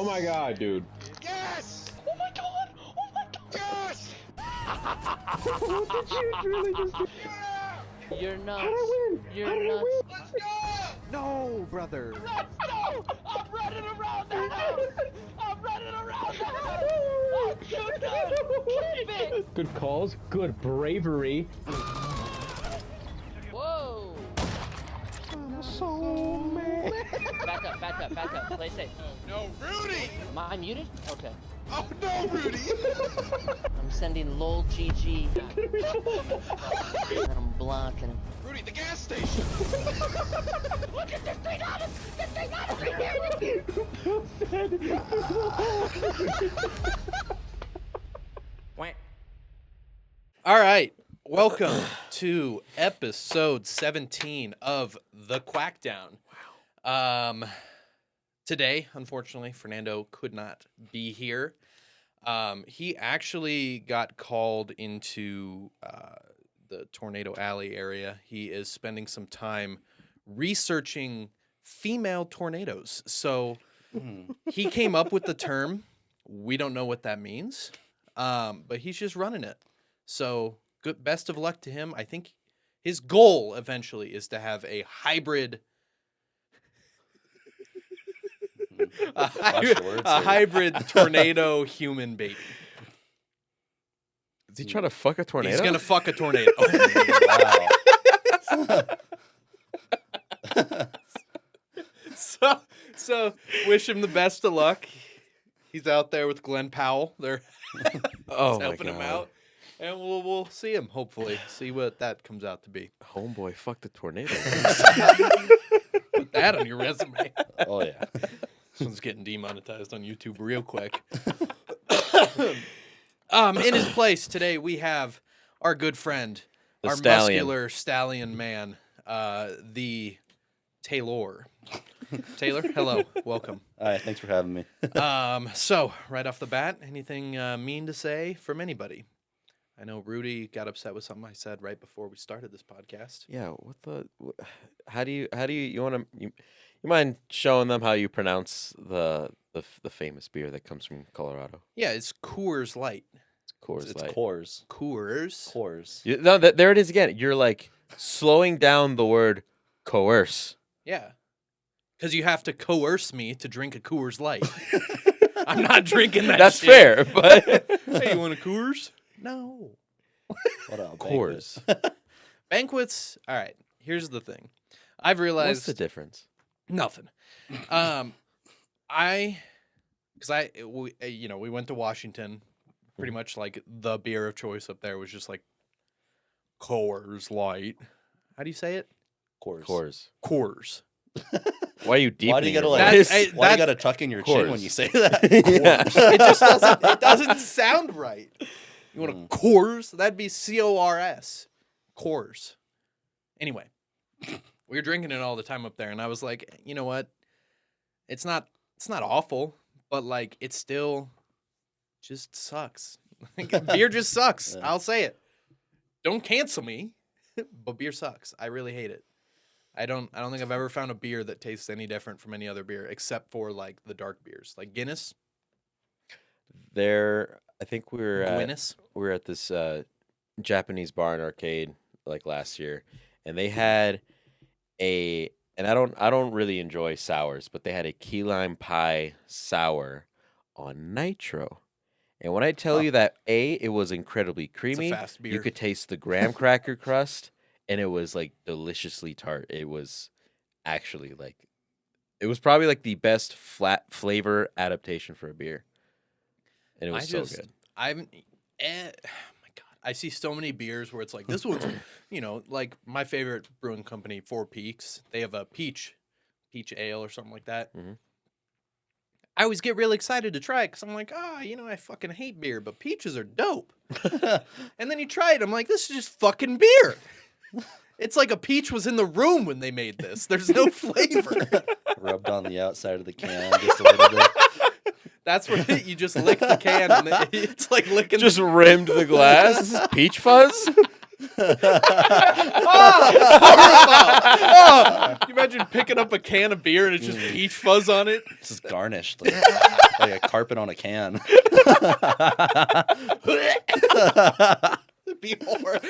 Oh my god, dude. Yes! Oh my god! Oh my god! Yes! What did you really just do? Yeah! You're nuts. How did I win? You're How did I nuts. win? Let's go! No, brother. Let's go! I'm running around the house! I'm running around the house! I'm too good! Keep it! Good calls, good bravery. Whoa! I'm so mad. Back up. Play safe. No, Rudy! Am I muted? Okay. Oh no, Rudy! I'm sending LOL GG. And I'm blocking him. Rudy, the gas station! Look at this thing on him! This thing on him right here! All right, welcome to episode 17 of the Quackdown. Wow. Today, unfortunately, Fernando could not be here. He actually got called into the Tornado Alley area. He is spending some time researching female tornadoes. So he came up with the term. We don't know what that means, but he's just running it. So good, best of luck to him. I think his goal eventually is to have a hybrid, a hybrid tornado human baby. Is he trying to fuck a tornado? He's gonna fuck a tornado. So wish him the best of luck. He's out there with Glenn Powell. They're helping him out. And we'll see him, hopefully. See what that comes out to be. Homeboy fucked a tornado. Put that on your resume. Oh, yeah. This one's getting demonetized on YouTube real quick. In his place today, we have our good friend, our muscular stallion man, the Taylor. Taylor, hello. Welcome. Hi, thanks for having me. So, right off the bat, anything mean to say from anybody? I know Rudy got upset with something I said right before we started this podcast. Yeah, how do you want to, you mind showing them how you pronounce the famous beer that comes from Colorado? Yeah, it's Coors Light. It's Coors It's Light. Corz. Coors. Corz. No, there it is again. You're like slowing down the word coerce. Yeah. Because you have to coerce me to drink a Coors Light. I'm not drinking that That's shit. fair, but Hey, you want a Coors? No. What else? Corz. Banquets. All right. Here's the thing. I've realized What's the difference? nothing. We went to Washington. Pretty much like the beer of choice up there was just like Coors Light. How do you say it? Corz. Coors. Coors. Why are you deep? Why do you gotta why do you gotta tuck in your chin when you say that? Yeah. It just doesn't. It doesn't sound right. You want a Corz? That'd be CORS. Corz. Anyway, we were drinking it all the time up there, and I was like, you know what? It's not awful, but like it still just sucks. Beer just sucks. Yeah. I'll say it. Don't cancel me, but beer sucks. I really hate it. I don't think I've ever found a beer that tastes any different from any other beer except for like the dark beers, like Guinness. I think we were at this Japanese bar and arcade like last year, and they had and I don't really enjoy sours, but they had a key lime pie sour on nitro. And when I tell you that it was incredibly creamy, fast beer. you could taste the graham cracker crust, and it was like deliciously tart. It was actually it was probably like the best flat flavor adaptation for a beer. And it was so good. Oh my God. I see so many beers where it's like, this one's, like my favorite brewing company, Four Peaks. They have a peach ale or something like that. Mhm. I always get really excited to try it because I'm like, I fucking hate beer, but peaches are dope. And then you try it, I'm like, this is just fucking beer. It's like a peach was in the room when they made this. There's no flavor. Rubbed on the outside of the can just a little bit. That's where you just lick the can and it's like licking. Just rimmed the glass. This is peach fuzz. You imagine picking up a can of beer and it's just peach fuzz on it. It's just garnished like a carpet on a can. It'd be horrible.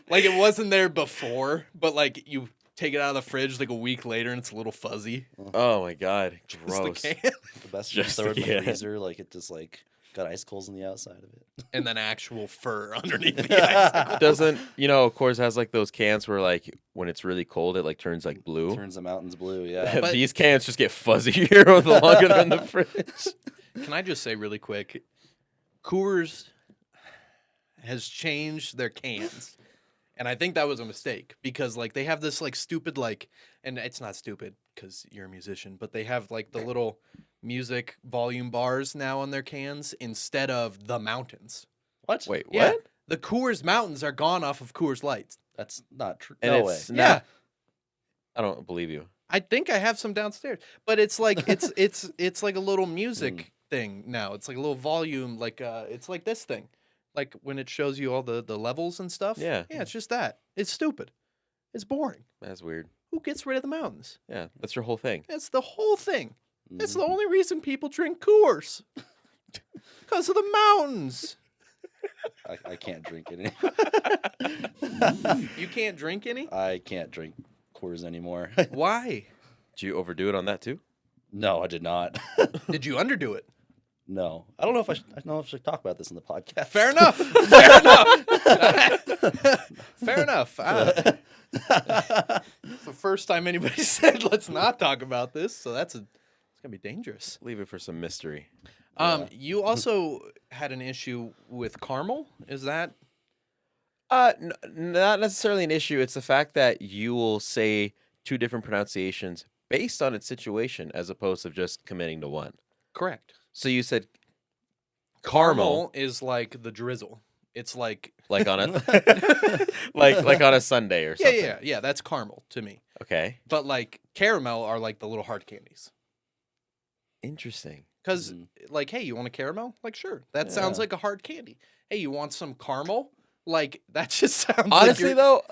Like it wasn't there before, but like you take it out of the fridge like a week later and it's a little fuzzy. Oh my god, Just gross. the can. The best Just throw it in the the can. freezer, like it just like got icicles on the outside of it. And then actual fur underneath the ice. Doesn't Corz has like those cans where like when it's really cold it like turns like blue. Turns the mountains blue, yeah. But- These cans just get fuzzier the longer they're in the fridge. Can I just say really quick, Coors has changed their cans. And I think that was a mistake because like they have this like stupid like, and it's not stupid because you're a musician, but they have like the little music volume bars now on their cans instead of the mountains. What? Wait, what? Yeah, the Coors Mountains are gone off of Coors Lights. That's not true. And No it's way. not. Yeah. I don't believe you. I think I have some downstairs, but it's like it's like a little music thing now. It's like a little volume, like it's like this thing, like when it shows you all the levels and stuff. Yeah. It's just that. It's stupid. It's boring. That's weird. Who gets rid of the mountains? Yeah, that's your whole thing. That's the whole thing. That's Mm. the only reason people drink Coors. Because of the mountains. I can't drink any. You can't drink any? I can't drink Coors anymore. Why? Did you overdo it on that too? No, I did not. Did you underdo it? No, I don't know if I know if I should talk about this in the podcast. Fair enough. Fair enough. Fair enough. It's the first time anybody said let's not talk about this, so it's gonna be dangerous. Leave it for some mystery. You also had an issue with caramel. Is that Not necessarily an issue. It's the fact that you will say two different pronunciations based on its situation, as opposed to just committing to one. correct? So you said Caramel is like the drizzle. It's like like on a like on a Sunday or something. yeah. That's caramel to me. Okay. But like caramel are like the little hard candies. Interesting. Because like, hey, you want a caramel? Like, sure, that sounds Yeah. like a hard candy. Hey, you want some caramel? Like that just sounds. Honestly, like though,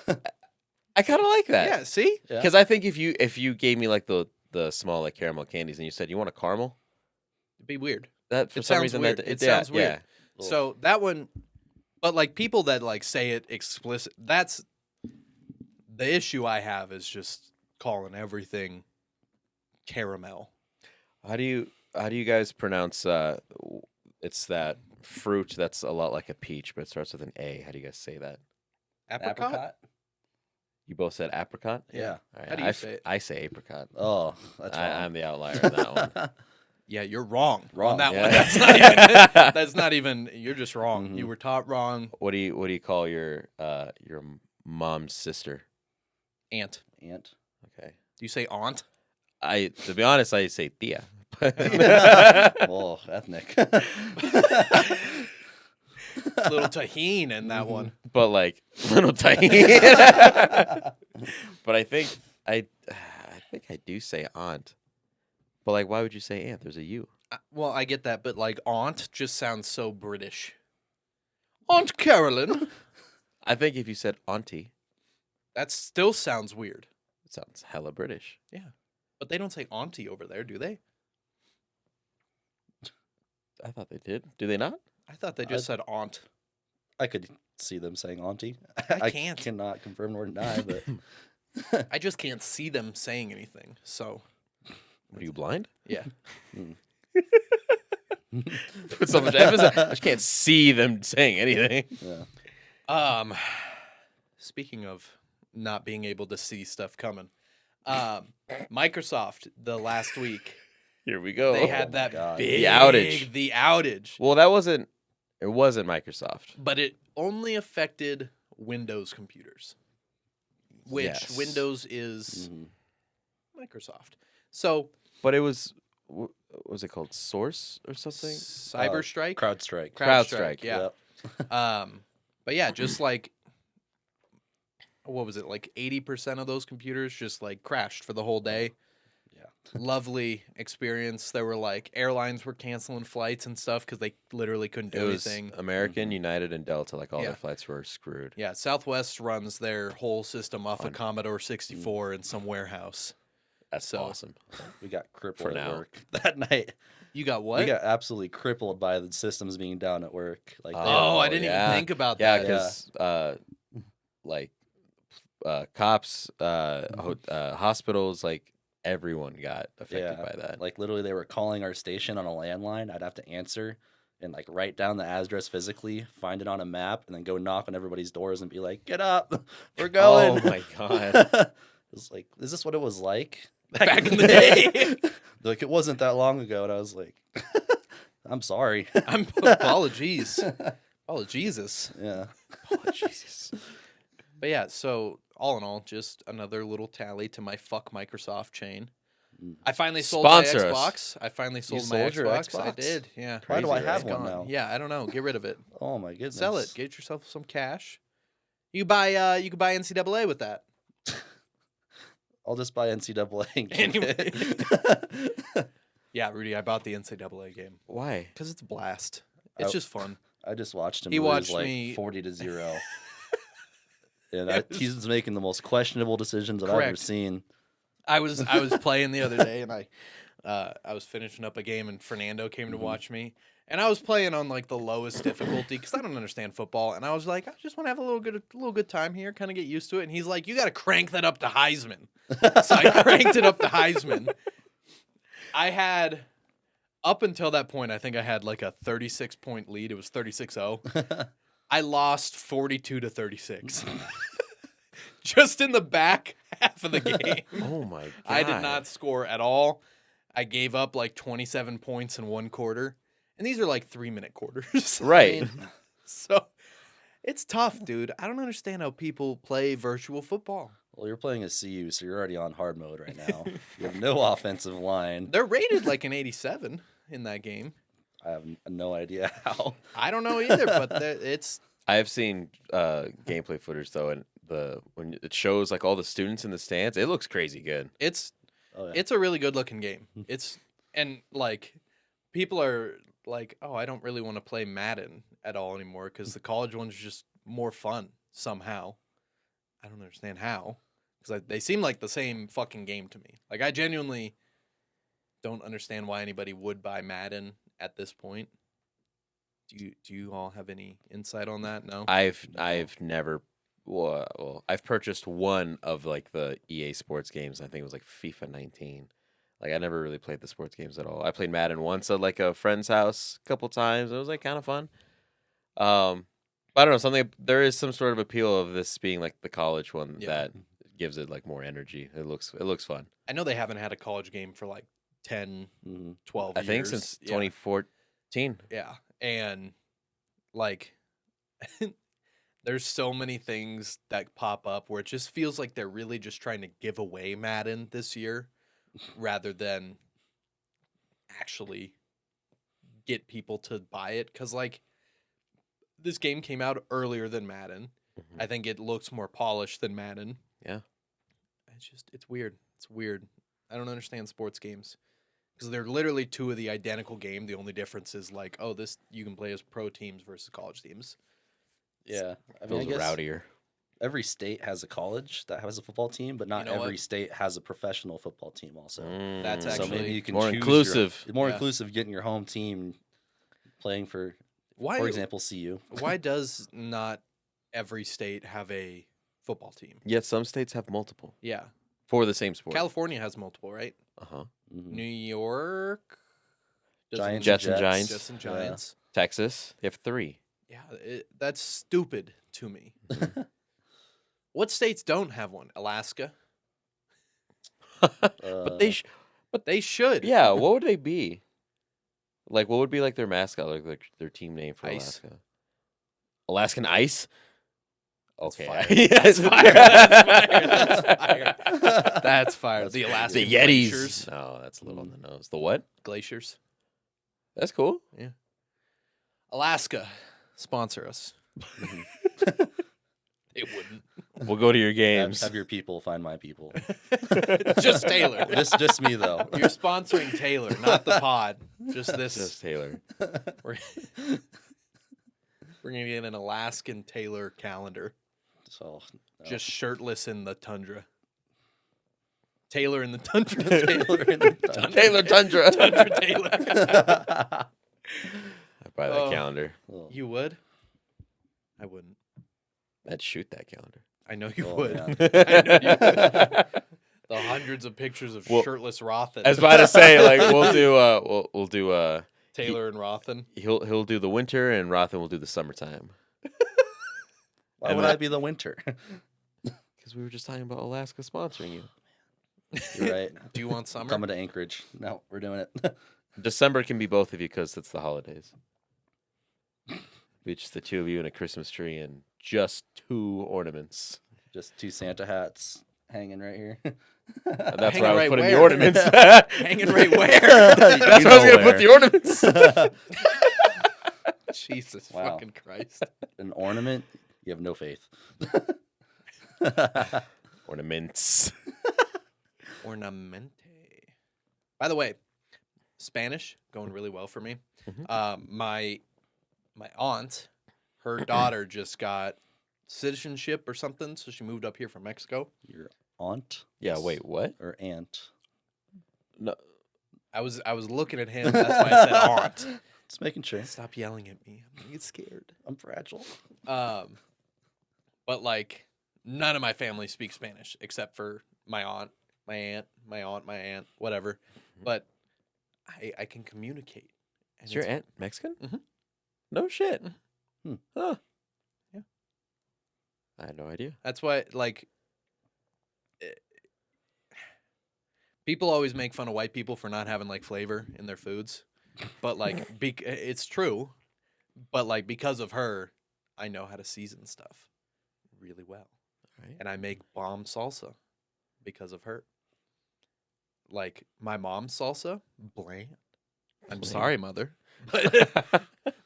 I kind of like that. yeah. See, Yeah. Because I think if you gave me like the small like caramel candies and you said you want a caramel, it'd be weird. that for It some sounds reason weird. that It yeah, sounds weird. Cool. So that one, but like people that like say it explicit, that's the issue I have is just calling everything caramel. How do you guys pronounce it's that fruit that's a lot like a peach but it starts with an A. How do you guys say that? Apricot? You both said apricot? Yeah. All right, How do you say it? I say apricot. Oh, that's wrong. I'm the outlier on that one. Yeah, you're wrong. Wrong. On that Yeah. one. That's not even. That's not even. You're just wrong. Mhm. You were taught wrong. What do you call your mom's sister? Aunt. Aunt. Okay. Do you say aunt? To be honest, I say tia. Oh, ethnic. Little tahine in that one. But like little tiny. But I think I do say aunt. But like, why would you say aunt? There's a U. Well, I get that, but like aunt just sounds so British. Aunt Carolyn. I think if you said auntie, That still sounds weird. it sounds hella British. But they don't say auntie over there, do they? I thought they did. Do they not? I thought they just said aunt. I could see them saying auntie. I can't. cannot confirm nor deny, but I just can't see them saying anything. So, Are you blind? yeah. Put so much emphasis. I just can't see them saying anything. yeah. Speaking of not being able to see stuff coming, Microsoft the last week Here we go. they had that God. big The outage. the outage, Well, it wasn't Microsoft. but it only affected Windows computers, which Yes. Windows is Mhm. Microsoft. So But it was what was it called? Source or something? Cyberstrike, CrowdStrike. CrowdStrike, yeah. Yep. But yeah, just like what was it? Like 80% of those computers just like crashed for the whole day. Yeah. lovely experience. There were like airlines were canceling flights and stuff because they literally couldn't It do was anything. American, United, and Delta. Like all Yeah. their flights were screwed. Yeah, Southwest runs their whole system off a Fun. Commodore 64 in some warehouse. That's So- awesome. We got crippled For at now. work that night. You got what? We got absolutely crippled by the systems being down at work. Like, oh, I didn't yeah. even think about Yeah, that. because like cops, hospitals, like everyone got affected by that. Like literally, they were calling our station on a landline. I'd have to answer and like write down the address physically, find it on a map, and then go knock on everybody's doors and be like, "Get up, we're going." Oh my god. It's like, is this what it was like Back in the day. Like, it wasn't that long ago, and I was like, "I'm sorry." I'm apologies. Apologies. Yeah. Oh, Jesus. But yeah, so all in all, just another little tally to my fuck Microsoft chain. I finally sold Sponsor my us. Xbox. I finally sold my sold your Xbox. I Xbox? did. Yeah. Why do I Crazy, have It's one gone. now? Yeah, I don't know. Get rid of it. Oh my goodness. Sell it. Get yourself some cash. You buy NCAA with that. I'll just buy NCAA and keep Anyway. it. Yeah, Rudy, I bought the NCAA game Why? because it's a blast. It's Oh. just fun. I just watched him He lose watched like me- 40-0. And It was- he's making the most questionable decisions I've ever Correct. seen. I was playing the other day and I was finishing up a game and Fernando came to watch me and I was playing on like the lowest difficulty because I don't understand football and I was like I just want to have a little good time here, kind of get used to it. And he's like, you got to crank that up to Heisman. So I cranked it up to Heisman. I had up until that point, I think I had like a 36-point lead. It was 36-0. I lost 42-36. Just in the back half of the game. Oh my god. I did not score at all. I gave up like 27 points in one quarter. And these are like 3-minute quarters. Right. So it's tough, dude. I don't understand how people play virtual football. Well, you're playing a CU, so you're already on hard mode right now. You have no offensive line. They're rated like an 87 in that game. I have no idea how. I don't know either, but it's I've seen gameplay footage though, and when it shows like all the students in the stands, it looks crazy good. it's Oh, yeah. it's a really good looking game. It's and like people are like, oh, I don't really want to play Madden at all anymore because the college one's just more fun somehow. I don't understand how because they seem like the same fucking game to me. Like I genuinely don't understand why anybody would buy Madden at this point. Do you all have any insight on that? No. I've never. Well, I've purchased one of like the EA Sports games. I think it was like FIFA 19. Like I never really played the sports games at all. I played Madden once at like a friend's house a couple times. It was like kind of fun. But I don't know, there is some sort of appeal of this being like the college one Yeah. that gives it like more energy. It looks fun. I know they haven't had a college game for like 10, Mhm. 12 I years. think since Yeah. 2014. Yeah. And like there's so many things that pop up where it just feels like they're really just trying to give away Madden this year rather than actually get people to buy it. Cause like this game came out earlier than Madden. Mhm. I think it looks more polished than Madden. Yeah. It's weird. It's weird. I don't understand sports games. Because they're literally two of the identical game. The only difference is like, oh, this you can play as pro teams versus college teams. Yeah. I mean, I Feels guess rowdier. every state has a college that has a football team, but not know what? every state has a professional football team also. That's Mm. So maybe actually you can more choose inclusive. more Yeah. inclusive getting your home team playing for example, CU. Why does not every state have a football team? Yet some states have multiple Yeah, for the same sport. California has multiple, right? Uh-huh. Mhm. New York, doesn't- Giants, Jets and Giants. Jets and Yeah. Giants. Texas, they have 3. Yeah, that's stupid to me. What states don't have one? Alaska, But they but they should. yeah, what would they be? Like what would be like their mascot, like their team name for Ice. Alaska? Alaskan Ice? That's Okay. fire. Yes. That's fire. That's fire. That's fire. That's fire. That's The pretty Alaskan The Yetis. glaciers. No, that's a little on the nose. The what? Glaciers. That's cool. Alaska, sponsor us. They wouldn't. We'll go to your games. Have your people find my people. Just Taylor. Just me though. You're sponsoring Taylor, not the pod. Just this. Just Taylor. We're, we're gonna get an Alaskan Taylor calendar. So Just shirtless in the tundra. Taylor in the tundra. Taylor in the tundra. Taylor Tundra. Tundra Taylor. I'd buy that Oh. calendar. Oh, You would? I wouldn't. I'd shoot that calendar. I know you oh, would. yeah. I know you would. The hundreds of pictures of Well, shirtless Rothen. I was about to say, like, we'll do Taylor and Rothen. he'll do the winter and Rothen will do the summertime. Why And would then- I be the winter? Because we were just talking about Alaska sponsoring you. You're right. Do you want summer? Coming to Anchorage. No, we're doing it. December can be both of you because it's the holidays. Be just the two of you and a Christmas tree and just 2 ornaments. Just 2 Santa hats hanging right here. And that's Hanging where I was right putting where? the ornaments. Hanging right where? That's where I was going to put the ornaments. Jesus Wow. fucking Christ. An ornament? You have no faith. Ornaments. Ornamente. By the way, Spanish going really well for me. My aunt, her daughter just got citizenship or something, so she moved up here from Mexico. Your aunt Yeah, wait, what? or aunt? No. I was looking at him. That's why I said aunt. Just making sure. Stop yelling at me. I'm gonna get scared. I'm fragile. But like none of my family speaks Spanish except for my aunt, my aunt, whatever. But I can communicate. And Is your it's- aunt Mexican? Mhm. No shit. Hmm. Huh. Yeah. I had no idea. That's why, like, people always make fun of white people for not having like flavor in their foods, but like, it's true. But like, because of her, I know how to season stuff really well, Right. and I make bomb salsa because of her. Like my mom's salsa, bland. I'm Bland. sorry, mother,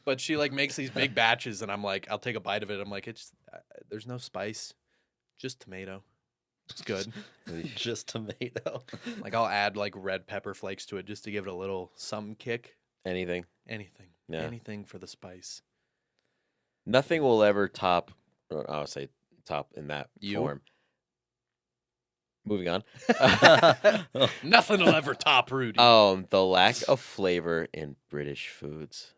but she like makes these big batches, and I'm like, I'll take a bite of it. I'm like, it's there's no spice, just tomato. It's good. Just tomato. Like I'll add like red pepper flakes to it just to give it a little something kick. Anything. Anything, Yeah. anything for the spice. Nothing will ever top, or I'll say top in that You? form. Moving on. Nothing will ever top Rudy. The lack of flavor in British foods.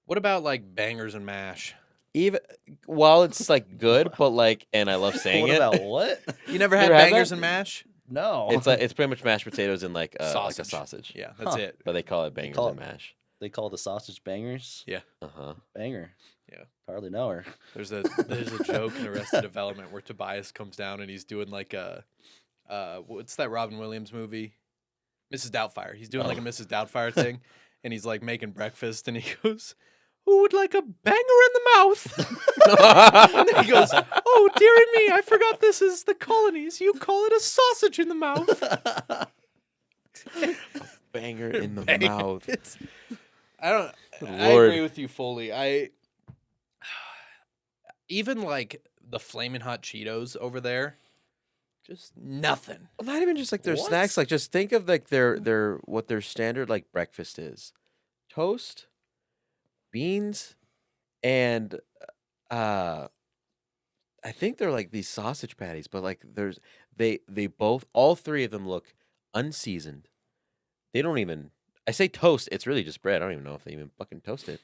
What about like bangers and mash? Even while it's like good, but like, and I love saying What it. about what? You never had Never had bangers that? and mash? No. It's pretty much mashed potatoes and like a Sausage. sausage. Yeah, that's Huh. it. But they call it bangers call and it- mash. They call the sausage bangers. Uh-huh. Banger. Yeah. Hardly know her. There's a joke in Arrested Development where Tobias comes down and he's doing like a what's that Robin Williams movie? Mrs. Doubtfire. He's doing like a Mrs. Doubtfire thing, and he's like making breakfast, and he goes, "Who would like a banger in the mouth?" And then he goes, "Oh dearie me, I forgot this is the colonies. You call it a sausage in the mouth." Banger in the Banger. mouth. I Lord. agree with you fully. Even like the flaming hot Cheetos over there, just nothing. Well, not even just like their What? snacks. Like just think of like their what their standard like breakfast is: toast, beans, and I think they're like these sausage patties. But like they both all 3 of them look unseasoned. They don't even. I say toast. It's really just bread. I don't even know if they even fucking toast it.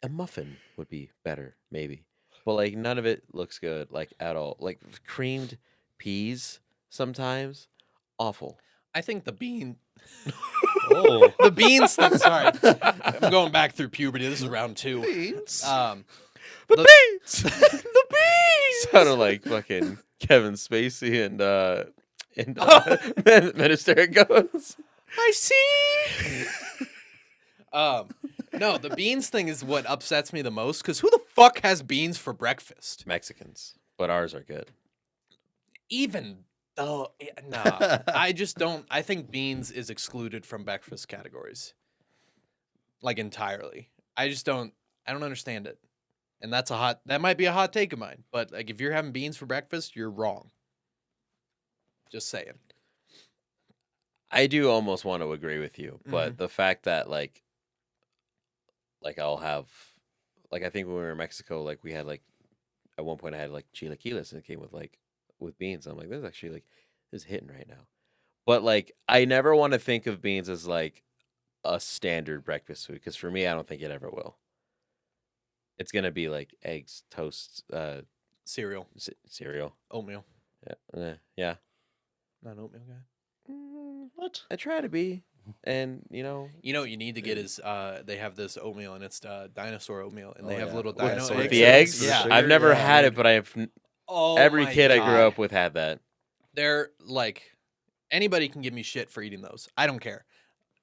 A muffin would be better, maybe. But like none of it looks good, like at all. Like creamed peas sometimes, awful. I think the bean, Oh. the beans. Sorry, I'm going back through puberty. This is round 2. Beans. The beans, the beans. Sounded like fucking Kevin Spacey and Minister Goes. I see. No, the beans thing is what upsets me the most. Because who the fuck has beans for breakfast? Mexicans, but ours are good. Even though, nah, I just don't. I think beans is excluded from breakfast categories, like entirely. I just don't. I don't understand it. And that might be a hot take of mine, but like if you're having beans for breakfast, you're wrong. Just saying. I do almost want to agree with you, but Mhm. the fact that like I'll have like I think when we were in Mexico, like we had like at one point I had like chilaquiles and it came with beans. I'm like, this is actually like this is hitting right now. But like I never want to think of beans as like a standard breakfast food because for me, I don't think it ever will. It's gonna be like eggs, toast, Cereal, cereal. oatmeal. Yeah, yeah. Not an oatmeal guy. What? I try to be, and You know what you need to get is they have this oatmeal and it's dinosaur oatmeal and they Oh, have yeah. little With- dino with eggs. the eggs. Yeah. sugar, I've never yeah, had it, dude. but I've Oh, every my kid I grew God. up with had that. They're like anybody can give me shit for eating those. I don't care.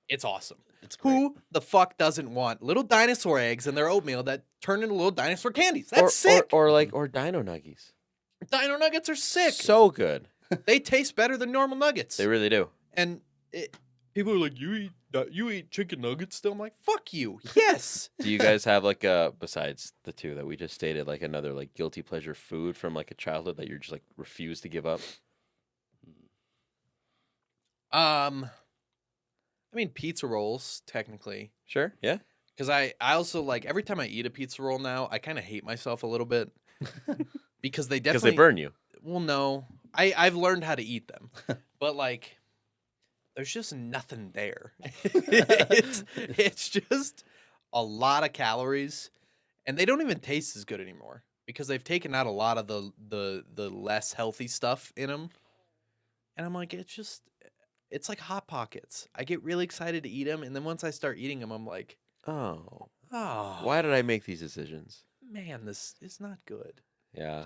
It's awesome. It's great. Who the fuck doesn't want little dinosaur eggs in their oatmeal that turn into little dinosaur candies? That's sick. Or dino nuggies. Dino nuggets are sick. So good. They taste better than normal nuggets. They really do. And people are like, you eat chicken nuggets still? I'm like, fuck you. Yes. Do you guys have like besides the two that we just stated, like another like guilty pleasure food from like a childhood that you're just like refuse to give up? I mean, pizza rolls technically, Sure. Yeah. because I also like every time I eat a pizza roll now, I kind of hate myself a little bit because they Because definitely they burn you. Well, no, I've learned how to eat them, but like, there's just nothing there. it's just a lot of calories, and they don't even taste as good anymore because they've taken out a lot of the less healthy stuff in them. And I'm like, it's like Hot Pockets. I get really excited to eat them, and then once I start eating them, I'm like, Oh. oh, Why did I make these decisions? man, this is not good. Yeah.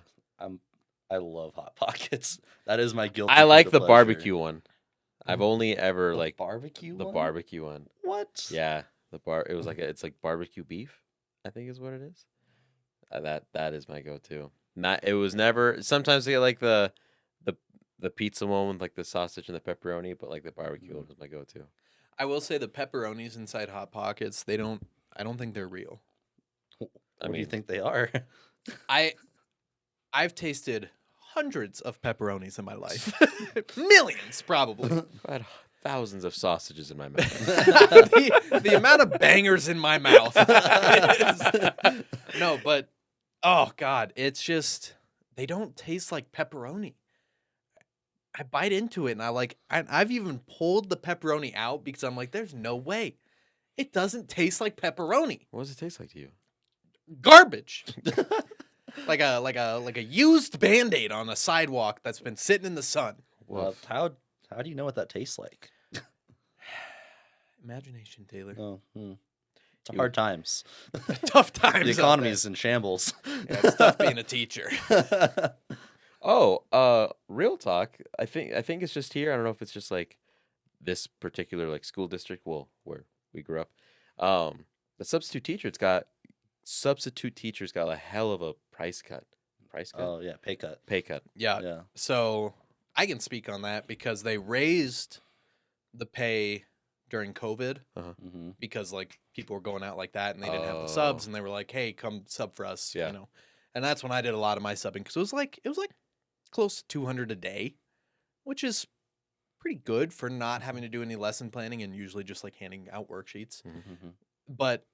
I love Hot Pockets. That is my guilty. I like guilty the pleasure. barbecue one. I've only ever The like barbecue. the one? barbecue one. What? Yeah. It was like it's like barbecue beef, I think is what it is. That is my go-to. It was never. Sometimes they get like the pizza one with like the sausage and the pepperoni, but like the barbecue one was my go-to. I will say the pepperonis inside Hot Pockets, I don't think they're real. What I do you mean, think they are? I've tasted hundreds of pepperonis in my life. Millions, probably. I had thousands of sausages in my mouth. the amount of bangers in my mouth. No, but oh god, it's just they don't taste like pepperoni. I bite into it and I've even pulled the pepperoni out because I'm like, there's no way. It doesn't taste like pepperoni. What does it taste like to you? Garbage. like a used Band-Aid on a sidewalk that's been sitting in the sun. Well, how do you know what that tastes like? Imagination, Taylor. Oh, it's hard times. Tough times. The out economy's in shambles. there. Yeah, it's tough being a teacher. Real talk. I think it's just here. I don't know if it's just like this particular like school district, well, where we grew up. The substitute teachers got a hell of a price cut. Oh yeah, pay cut. Pay cut. Yeah. Yeah. So I can speak on that because they raised the pay during COVID Mm-hmm. because like people were going out like that and they didn't have the subs Oh. and they were like, hey, come sub for us, Yeah. you know. And that's when I did a lot of my subbing because it was like close to 200 a day, which is pretty good for not having to do any lesson planning and usually just like handing out worksheets. Mm-hmm. But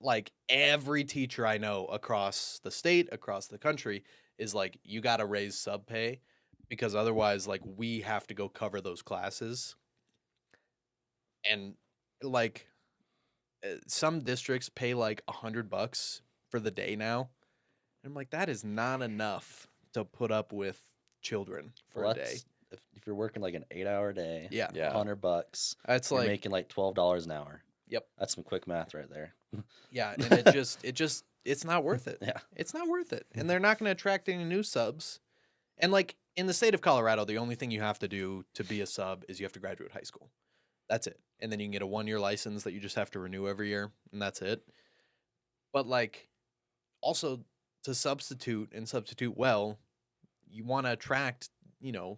like every teacher I know across the state, across the country is like, you got to raise sub pay because otherwise like we have to go cover those classes. And like some districts pay like $100 for the day now. And I'm like, that is not enough to put up with children for a day. If you're working like an 8-hour day, Yeah. Yeah. $100, That's you're like, making like $12 an hour. Yep. That's some quick math right there. yeah. And it's not worth it. Yeah. It's not worth it. And they're not going to attract any new subs. And like in the state of Colorado, the only thing you have to do to be a sub is you have to graduate high school. That's it. And then you can get a 1-year license that you just have to renew every year. And that's it. But like also to substitute well, you want to attract, you know,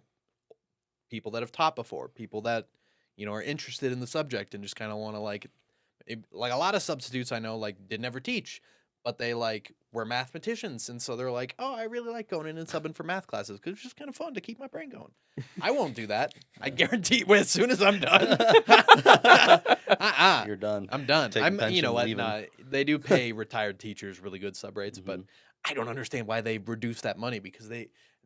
people that have taught before, people that, you know, are interested in the subject and just kind of want to like a lot of substitutes I know like did never teach, but they like we're mathematicians, and so they're like, oh, I really like going in and subbing for math classes because it's just kind of fun to keep my brain going. I won't do that. I guarantee you, as soon as I'm done, You're done. I'm done. Taking I'm, you pension, know what? leaving. Nah, they do pay retired teachers really good sub rates, but I don't understand why they reduce that money because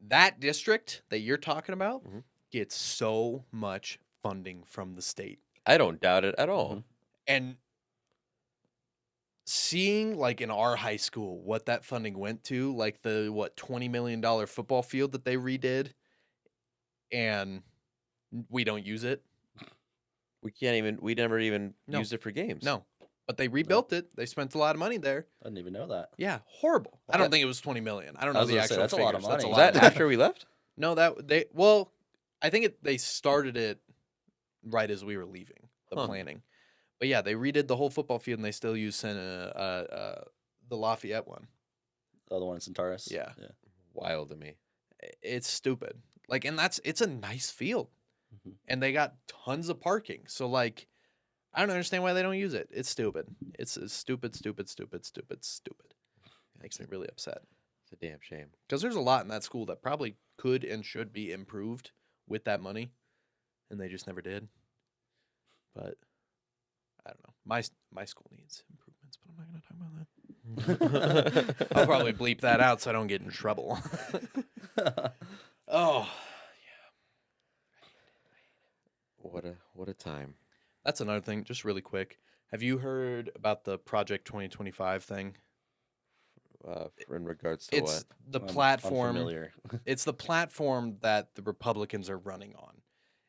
that district that you're talking about gets so much funding from the state. I don't doubt it at all. And seeing like in our high school what that funding went to, like the $20 million football field that they redid, and we don't use it. We never even No. used it for games. No. But they rebuilt it. They spent a lot of money there. I didn't even know that. Yeah, horrible. I don't think it was 20 million. I don't know was the gonna say, actual that's a figures. lot of That's a money. lot. Was that of after we left? No, I think they started it right as we were leaving the Huh. planning. But yeah, they redid the whole football field and they still use the Lafayette one. The other one in Centaurus. Yeah. Wild to me. It's stupid. Like, and it's a nice field. Mhm. And they got tons of parking. So like, I don't understand why they don't use it. It's stupid. It's stupid. Makes me really upset. It's a damn shame. Because there's a lot in that school that probably could and should be improved with that money, and they just never did. But I don't know. My school needs improvements, but I'm not going to talk about that. I'll probably bleep that out so I don't get in trouble. Oh, What a time. that's another thing. Just really quick. Have you heard about the Project 2025 thing? In regards to It's what? the platform. Unfamiliar. It's the platform that the Republicans are running on.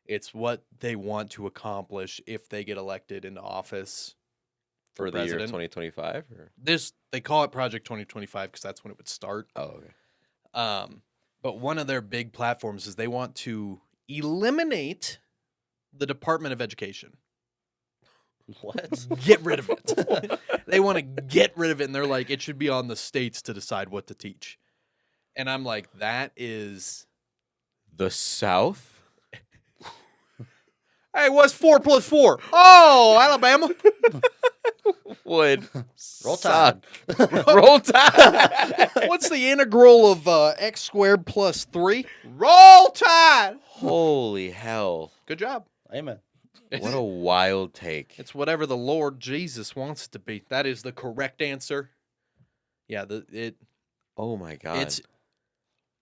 It's what they want to accomplish if they get elected into office For the year president. 2025? Or? They call it Project 2025 because that's when it would start. Oh, okay. But one of their big platforms is they want to eliminate the Department of Education. What? Get rid of it. They want to get rid of it, and they're like, it should be on the states to decide what to teach. And I'm like, that is... The South? Hey, what's 4 plus 4? Oh, Alabama. Would Roll Tide. Roll Tide. What's the integral of x squared plus 3? Roll Tide. Holy hell. Good job. Amen. What a wild take. It's whatever the Lord Jesus wants it to be. That is the correct answer. Yeah, Oh my God. it's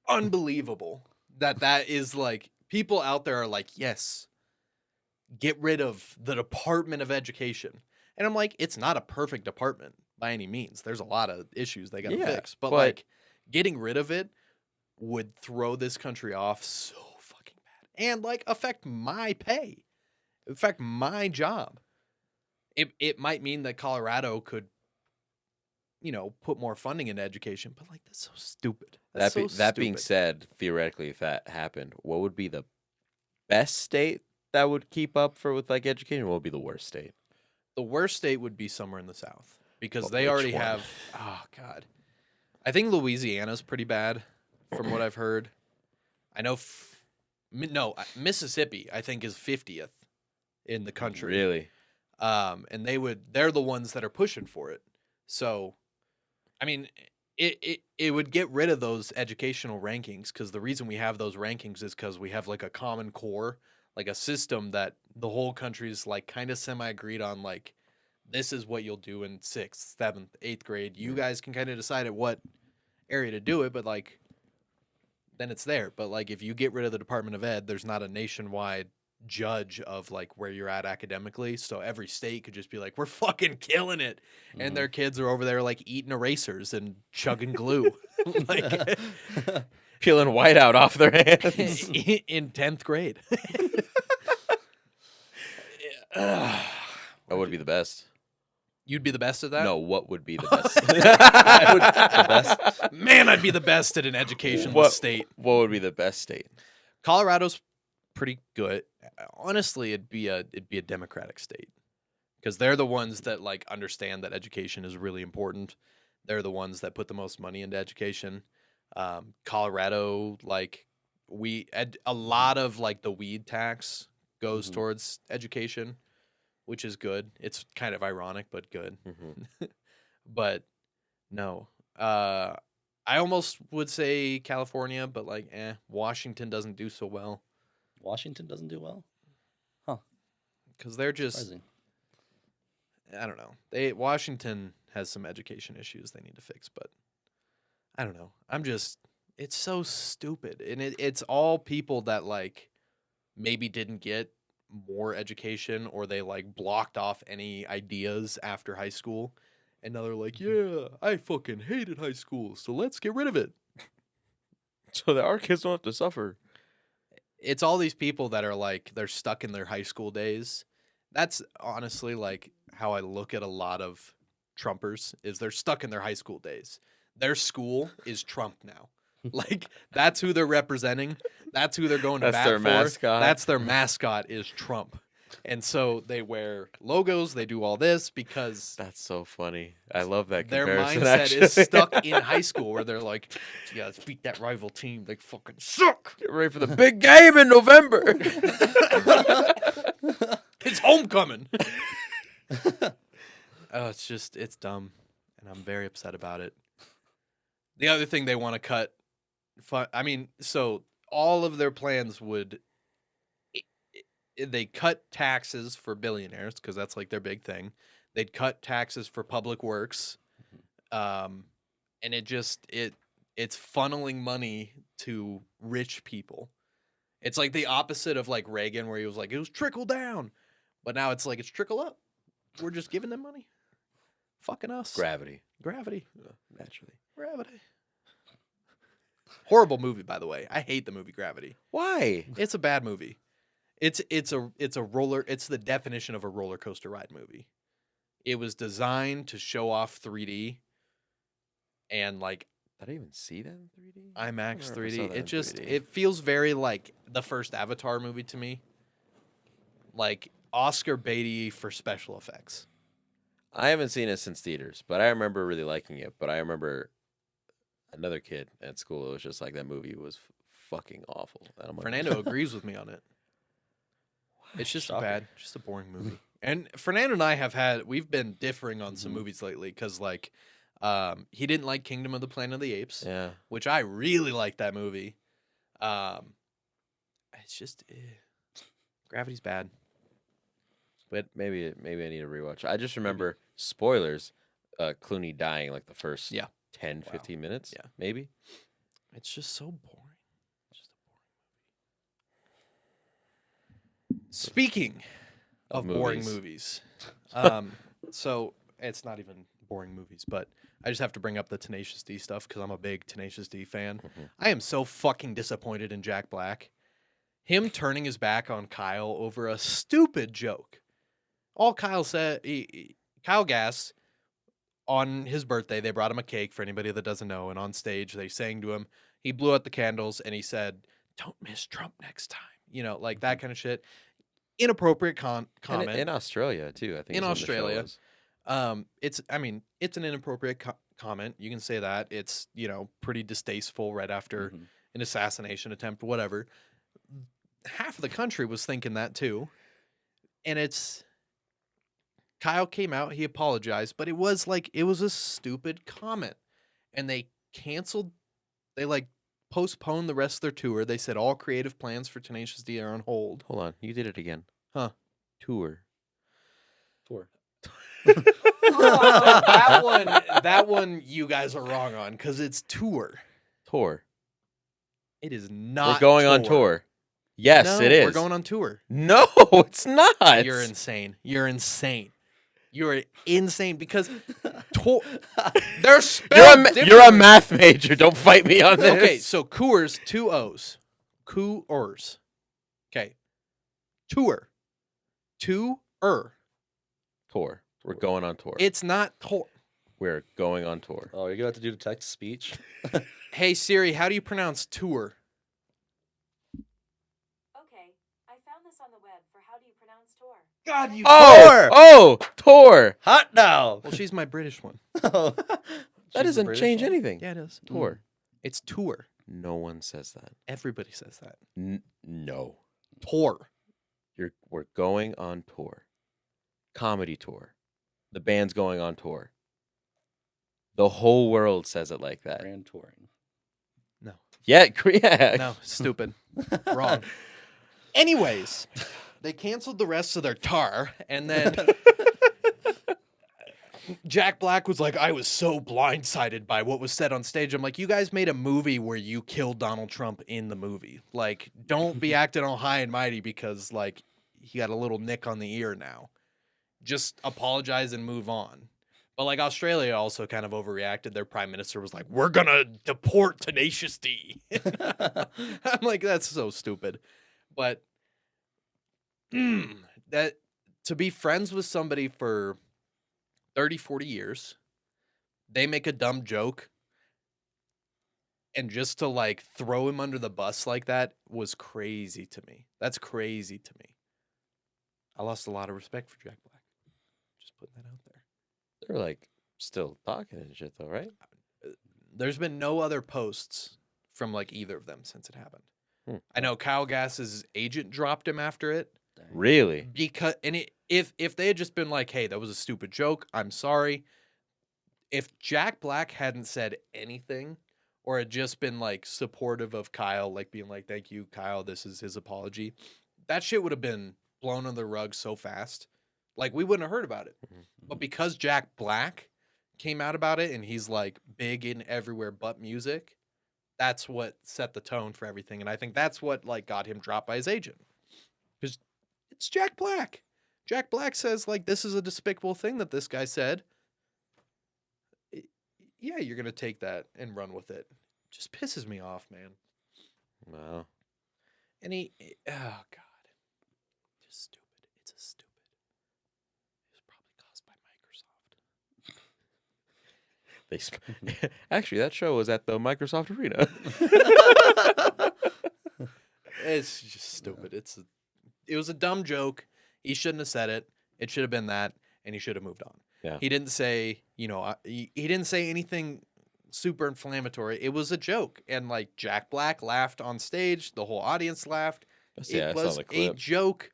unbelievable that is like, people out there are like, yes, get rid of the Department of Education. And I'm like, it's not a perfect department by any means. There's a lot of issues they got to Yeah, fix. But but- like, getting rid of it would throw this country off so fucking bad. And like, affect my pay. Affect my job. It might mean that Colorado could, put more funding into education, but like, that's so stupid. That's That being stupid. said, theoretically, if that happened, what would be the best state that would keep up with like education? What would be the worst state? The worst state would be somewhere in the South because But they which already one? have. Oh God, I think Louisiana's pretty bad, from what I've heard. I know. Mississippi, I think, is 50th in the country. Really? And they're the ones that are pushing for it. So, I mean, it would get rid of those educational rankings, because the reason we have those rankings is because we have like a common core, like a system that the whole country's like kind of semi-agreed on, like, this is what you'll do in 6th, 7th, 8th grade. You guys can kind of decide at what area to do it, but like, then it's there. But like, if you get rid of the Department of Ed, there's not a nationwide judge of like where you're at academically. So every state could just be like, we're fucking killing it. And their kids are over there like eating erasers and chugging glue. Like, Peeling whiteout off their hands. in 10th grade. That would be the best. You'd be the best at that? No, what would be the best? Man, I'd be the best at an educationless What- state. What would be the best state? Colorado's pretty good. Honestly, it'd be a democratic state, because they're the ones that like understand that education is really important. They're the ones that put the most money into education. Colorado, like, a lot of like the weed tax goes towards education, which is good. It's kind of ironic, but good. Mm-hmm. But no, I almost would say California, but like, Washington doesn't do so well Washington doesn't do well. because they're just, Surprising. I don't know. Washington has some education issues they need to fix, but I don't know. It's so stupid, and it's all people that like maybe didn't get more education or they like blocked off any ideas after high school. And now they're like, yeah, I fucking hated high school, so let's get rid of it. So that our kids don't have to suffer. It's all these people that are like, they're stuck in their high school days. That's honestly like how I look at a lot of Trumpers, is they're stuck in their high school days. Their school is Trump now. Like, that's who they're representing. That's who they're going to That's bat their for. mascot. That's their mascot is Trump. And so they wear logos, they do all this because That's so funny. I love that their comparison. mindset is actually. stuck in high school where they're like, yeah, let's beat that rival team. They fucking suck. Get ready for the big game in November. It's homecoming. Oh, it's dumb. And I'm very upset about it. The other thing they want to cut, so all of their plans would, they cut taxes for billionaires because that's like their big thing. They'd cut taxes for public works. And it's funneling money to rich people. It's like the opposite of like Reagan, where he was like, it was trickle down. But now it's like, it's trickle up. We're just giving them money. Fucking us. Gravity. Gravity. Naturally. Gravity. Horrible movie, by the way. I hate the movie Gravity. Why? It's a bad movie. It's the definition of a roller coaster ride movie. It was designed to show off 3D and like I didn't even see that in 3D. IMAX I never saw 3D. that It in just 3D. it feels very like the first Avatar movie to me. Like Oscar Beatty for special effects. I haven't seen it since theaters, but I remember really liking it. But I remember another kid at school. It was just like that movie was fucking awful. And I'm like, Fernando agrees with me on it. It's just Shocker. just a boring movie. And Fernando and I we've been differing on some movies lately because like he didn't like Kingdom of the Planet of the Apes, Yeah. which I really like that movie. It's just Gravity's bad. But maybe I need to rewatch. I just remember spoilers. Clooney dying like the first 10, 15 minutes. Yeah. Maybe. It's just so boring. Just a boring movie. Speaking of boring movies, so it's not even boring movies, but I just have to bring up the Tenacious D stuff because I'm a big Tenacious D fan. I am so fucking disappointed in Jack Black. Him turning his back on Kyle over a stupid joke. All Kyle said, Kyle Gass, on his birthday, they brought him a cake for anybody that doesn't know. And on stage, they sang to him. He blew out the candles and he said, "Don't miss Trump next time." You know, like that kind of shit. Inappropriate comment. In Australia too. I think In is when the show Australia. was. It's an inappropriate comment. You can say that. It's, pretty distasteful right after an assassination attempt, whatever. Half of the country was thinking that too. And Kyle came out, he apologized, but it was a stupid comment. And they postponed the rest of their tour. They said all creative plans for Tenacious D are on hold. Hold on, you did it again. Huh. Tour. That one you guys are wrong on because it's tour. Tour. It is not. We're going on tour. Yes, No, it is. We're going on tour. No, it's not. You're insane. You're insane because they're spelled You're a math major. Don't fight me on this. Okay, so Coors, 2 O's. Coors. Okay. Tour. Tour. Tour. We're going on tour. It's not tour. We're going on tour. Oh, you're gonna have to do the text speech. Hey Siri, how do you pronounce tour? Okay, I found this on the web for how do you pronounce tour. God, you. Tour. Hot now. Well, she's my British one. That doesn't change anything. Yeah, it is. Tour. It's tour. No one says that. Everybody says that. No. Tour. We're going on tour. Comedy tour. The band's going on tour. The whole world says it like that. Grand touring. Yeah, yeah. No, stupid. Wrong. Anyways, they canceled the rest of their tar, and then Jack Black was like, I was so blindsided by what was said on stage. I'm like, you guys made a movie where you killed Donald Trump in the movie. Like, don't be acting all high and mighty because, like, he got a little nick on the ear now. Just apologize and move on. But, like, Australia also kind of overreacted. Their prime minister was like, we're going to deport Tenacious D. I'm like, that's so stupid. But that to be friends with somebody for 30, 40 years, they make a dumb joke, and just to, like, throw him under the bus like that was crazy to me. That's crazy to me. I lost a lot of respect for Jack Black. Just putting that out there. They're like still talking and shit though, right? There's been no other posts from, like, either of them since it happened. Hmm. I know Kyle Gass's agent dropped him after it. Really? Because if they had just been like, hey, that was a stupid joke, I'm sorry. If Jack Black hadn't said anything, or had just been, like, supportive of Kyle, like being like, thank you, Kyle, this is his apology, that shit would have been blown under the rug so fast. Like, we wouldn't have heard about it. But because Jack Black came out about it, and he's, like, big in everywhere but music, that's what set the tone for everything. And I think that's what, like, got him dropped by his agent. Because it's Jack Black. Jack Black says, like, this is a despicable thing that this guy said. Yeah, you're going to take that and run with it. Just pisses me off, man. Wow. And oh, God. Just stupid. It's a stupid. It was probably caused by Microsoft. Actually, that show was at the Microsoft Arena. It's just stupid. It was a dumb joke. He shouldn't have said it. It should have been that, and he should have moved on. Yeah. He didn't say, he didn't say anything super inflammatory. It was a joke, and, like, Jack Black laughed on stage. The whole audience laughed. Yeah, It I saw was the a clip. joke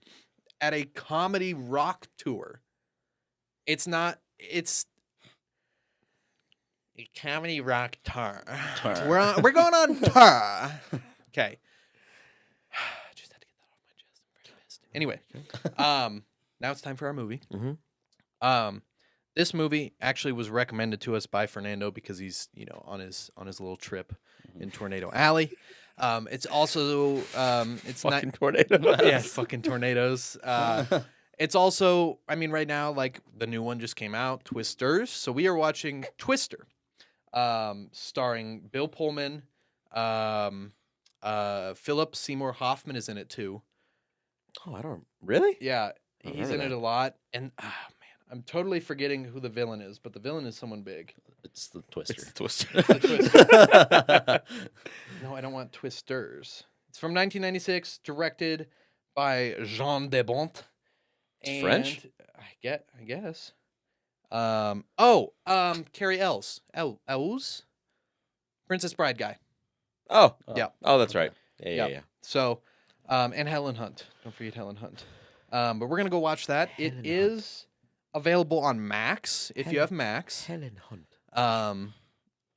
at a comedy rock tour. It's not. It's a comedy rock tour. We're going on tour. Okay. Just had to get that off my chest. I'm very pissed. Anyway, now it's time for our movie. Mm-hmm. This movie actually was recommended to us by Fernando because he's, on his little trip in Tornado Alley. It's also it's Fucking not tornado. yeah, fucking tornadoes. It's also, I mean, right now, like, the new one just came out, Twisters. So we are watching Twister, starring Bill Pullman. Phillip Seymour Hoffman is in it too. Oh, I don't really. Yeah, I he's remember in it that. a lot. And man, I'm totally forgetting who the villain is, but the villain is someone big. It's the Twister. It's the Twister. The Twister. No, I don't want Twisters. It's from 1996, directed by Jan de Bont. It's French? I guess. Carey Elwes. Elwes? Princess Bride guy. Oh, Yeah. Oh, that's right. Yeah. Yep. So, and Helen Hunt. Don't forget Helen Hunt. But we're going to go watch that. It is available on Max, if you have Max. Helen Hunt.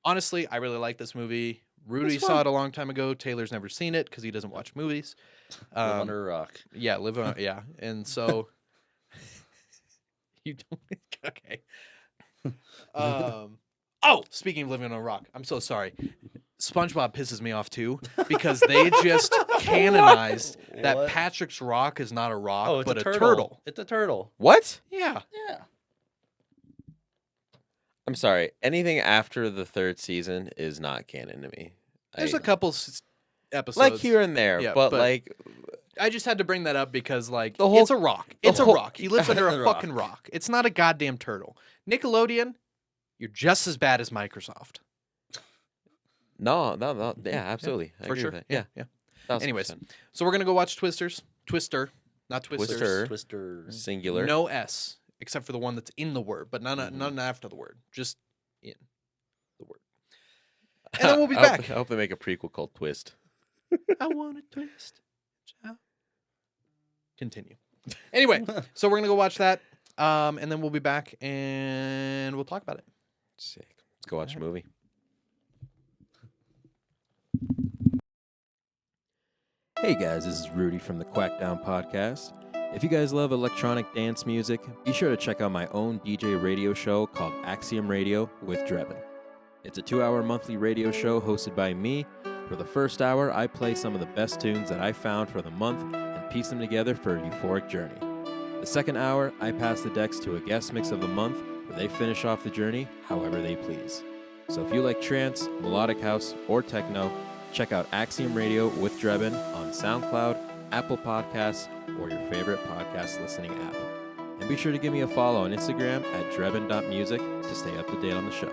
Honestly, I really like this movie. Rudy saw it a long time ago. Taylor's never seen it because he doesn't watch movies. Live under a rock. Yeah, yeah. And so you don't okay. Speaking of living on a rock, I'm so sorry. SpongeBob pisses me off too because they just canonized that What? Patrick's rock is not a rock Oh, it's but a a turtle. It's a turtle. What? Yeah. Yeah. I'm sorry. Anything after the third season is not canon to me. There's a couple episodes like here and there, Yeah, but but- like I just had to bring that up because, like, The whole- it's a rock. It's a whole- rock. He lives under a Rock. fucking rock. It's not a goddamn turtle. Nickelodeon, you're just as bad as Microsoft. no. Yeah, absolutely. I For agree sure. with that. Yeah. 1000%. Anyways, so we're going to go watch Twister, not Twisters. Twister. Twister. Singular. No S, except for the one that's in the word, but none after the word. Just in the word. And then we'll be I back. Hope they make a prequel called Twist. I want a twist. Ciao. Continue. Anyway, so we're going to go watch that, and then we'll be back, and we'll talk about it. Sick. Let's go watch a movie. Hey guys, this is Rudy from the Quackdown podcast. If you guys love electronic dance music, be sure to check out my own DJ radio show called Axiom Radio with Drebin. It's a 2-hour monthly radio show hosted by me. For the first hour, I play some of the best tunes that I found for the month and piece them together for a euphoric journey. The second hour, I pass the decks to a guest mix of the month where they finish off the journey however they please. So if you like trance, melodic house, or techno, check out Axiom Radio with Drebin on SoundCloud, Apple Podcasts, or your favorite podcast listening app. And be sure to give me a follow on Instagram at drebin.music to stay up to date on the show.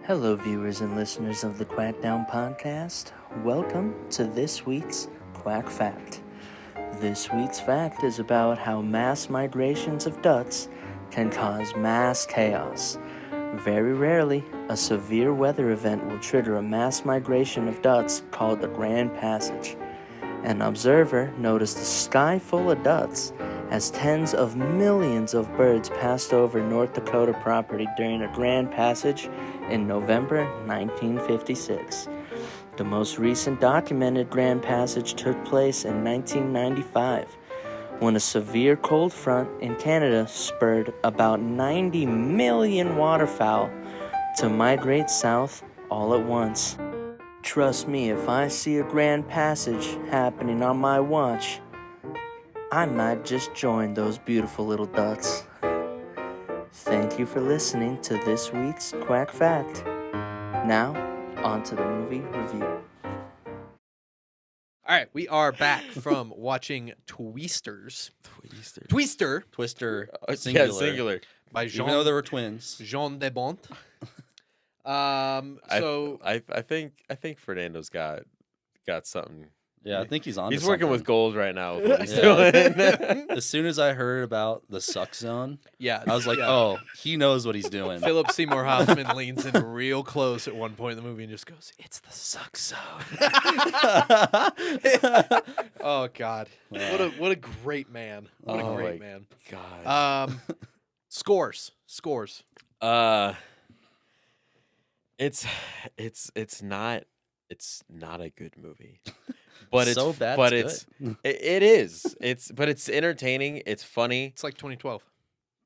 Hello, viewers and listeners of the Quackdown podcast. Welcome to this week's Quack Fact. This week's fact is about how mass migrations of ducks can cause mass chaos. Very rarely, a severe weather event will trigger a mass migration of ducks called the Grand Passage. An observer noticed a sky full of ducks as tens of millions of birds passed over North Dakota property during a Grand Passage in November 1956. The most recent documented Grand Passage took place in 1995, when a severe cold front in Canada spurred about 90 million waterfowl to migrate south all at once. Trust me, if I see a Grand Passage happening on my watch, I might just join those beautiful little ducks. Thank you for listening to this week's Quack Fact. Now, on to the movie review. All right, we are back from watching Tweesters. Twister Twister, Yeah, singular. singular. by Even though there were twins. Jan de Bont. So I think Fernando's got something. Yeah, I think he's on. He's working with gold right now. With what he's Yeah. doing. As soon as I heard about the suck zone, yeah, I was like, oh, he knows what he's doing. Phillip Seymour Hoffman leans in real close at one point in the movie and just goes, "It's the suck zone." Oh God, what a great man! What Oh a great my man! God. Scores. It's not a good movie. But it's So bad but it's it is. But it's entertaining, it's funny. It's like 2012.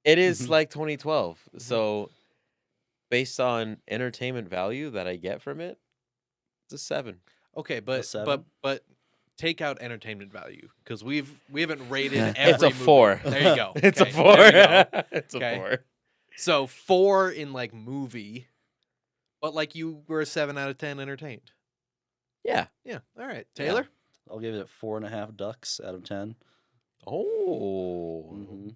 It is like 2012. So based on entertainment value that I get from it, it's a 7. Okay, but 7? but take out entertainment value because we haven't rated every It's a movie. 4. There you go. It's a Okay, 4. there we go. It's a Okay. 4. So 4 in like movie, but like you were a 7 out of 10 entertained. Yeah. Yeah. All right, Taylor. I'll give it 4.5 ducks out of 10. Oh. Mm-hmm.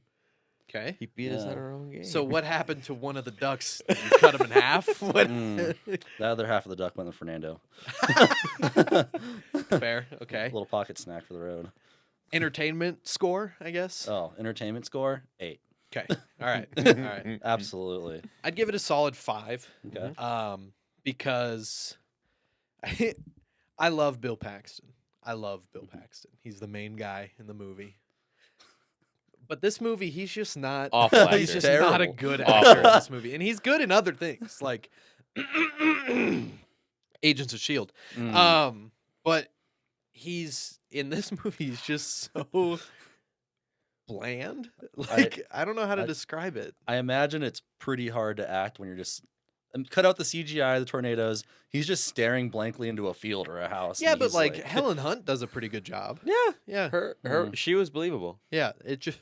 Okay. He beat us Yeah. at our own game. So what happened to one of the ducks? Did you cut him in half? What? The other half of the duck went to Fernando. Fair. Okay. Little pocket snack for the road. Entertainment score, I guess. Oh, entertainment score 8. Okay. All right. All right. Absolutely. I'd give it a solid 5. Okay. Because I love Bill Paxton. I love Bill Paxton. He's the main guy in the movie. But this movie, he's just not. Awful actor. He's just not a Terrible. good Awful. actor in this movie, and he's good in other things like Agents of Shield. But he's in this movie. He's just so bland. Like I don't know how to I- describe it. I imagine it's pretty hard to act when you're just cut out the CGI, the tornadoes. He's just staring blankly into a field or a house. Yeah, and but he's like Helen Hunt does a pretty good job. yeah. Yeah, Her she was believable. yeah. It just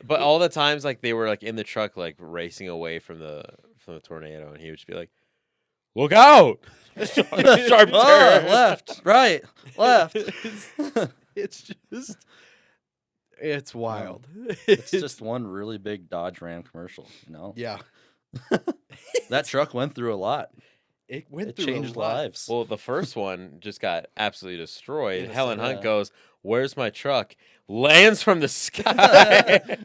But all the times like they were like in the truck like racing away from the tornado and he would just be like, "Look out!" Sharp oh, turn. left, right, left. it's just it's wild. It's just one really big Dodge Ram commercial, you know? yeah. That truck went through a lot. It went It through changed a lot. lives. Well, the first one just got absolutely destroyed. Yes, Helen Hunt yeah. goes, "Where's my truck?" Lands from the sky.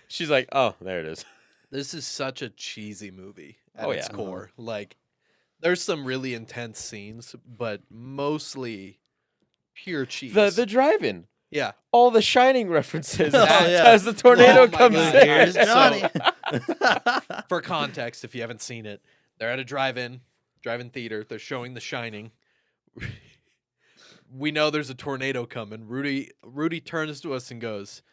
She's like, "Oh, there it is." This is such a cheesy movie at Oh, its yeah. core. Like, there's some really intense scenes, but mostly pure cheese. The drive-in. Yeah. all the Shining references Oh, yeah. as the tornado Oh my comes God. in. Here's Johnny. For context, if you haven't seen it, they're at a drive-in theater. They're showing The Shining. We know there's a tornado coming. Rudy turns to us and goes,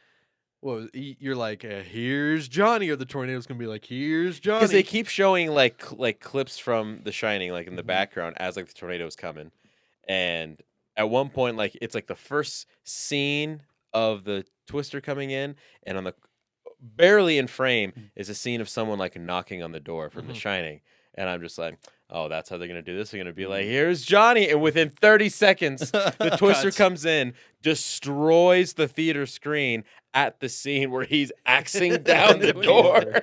"Well, you're like, here's Johnny," or the tornado's gonna be like, "Here's Johnny." Because they keep showing like clips from The Shining, like in the background as like the tornado's coming, and at one point, like it's like the first scene of the twister coming in, and on the barely in frame is a scene of someone like knocking on the door from The Shining, and I'm just like, oh, that's how they're gonna do this. They're gonna be like, "Here's Johnny," and within 30 seconds, the twister Cuts. comes in, destroys the theater screen at the scene where he's axing down the door.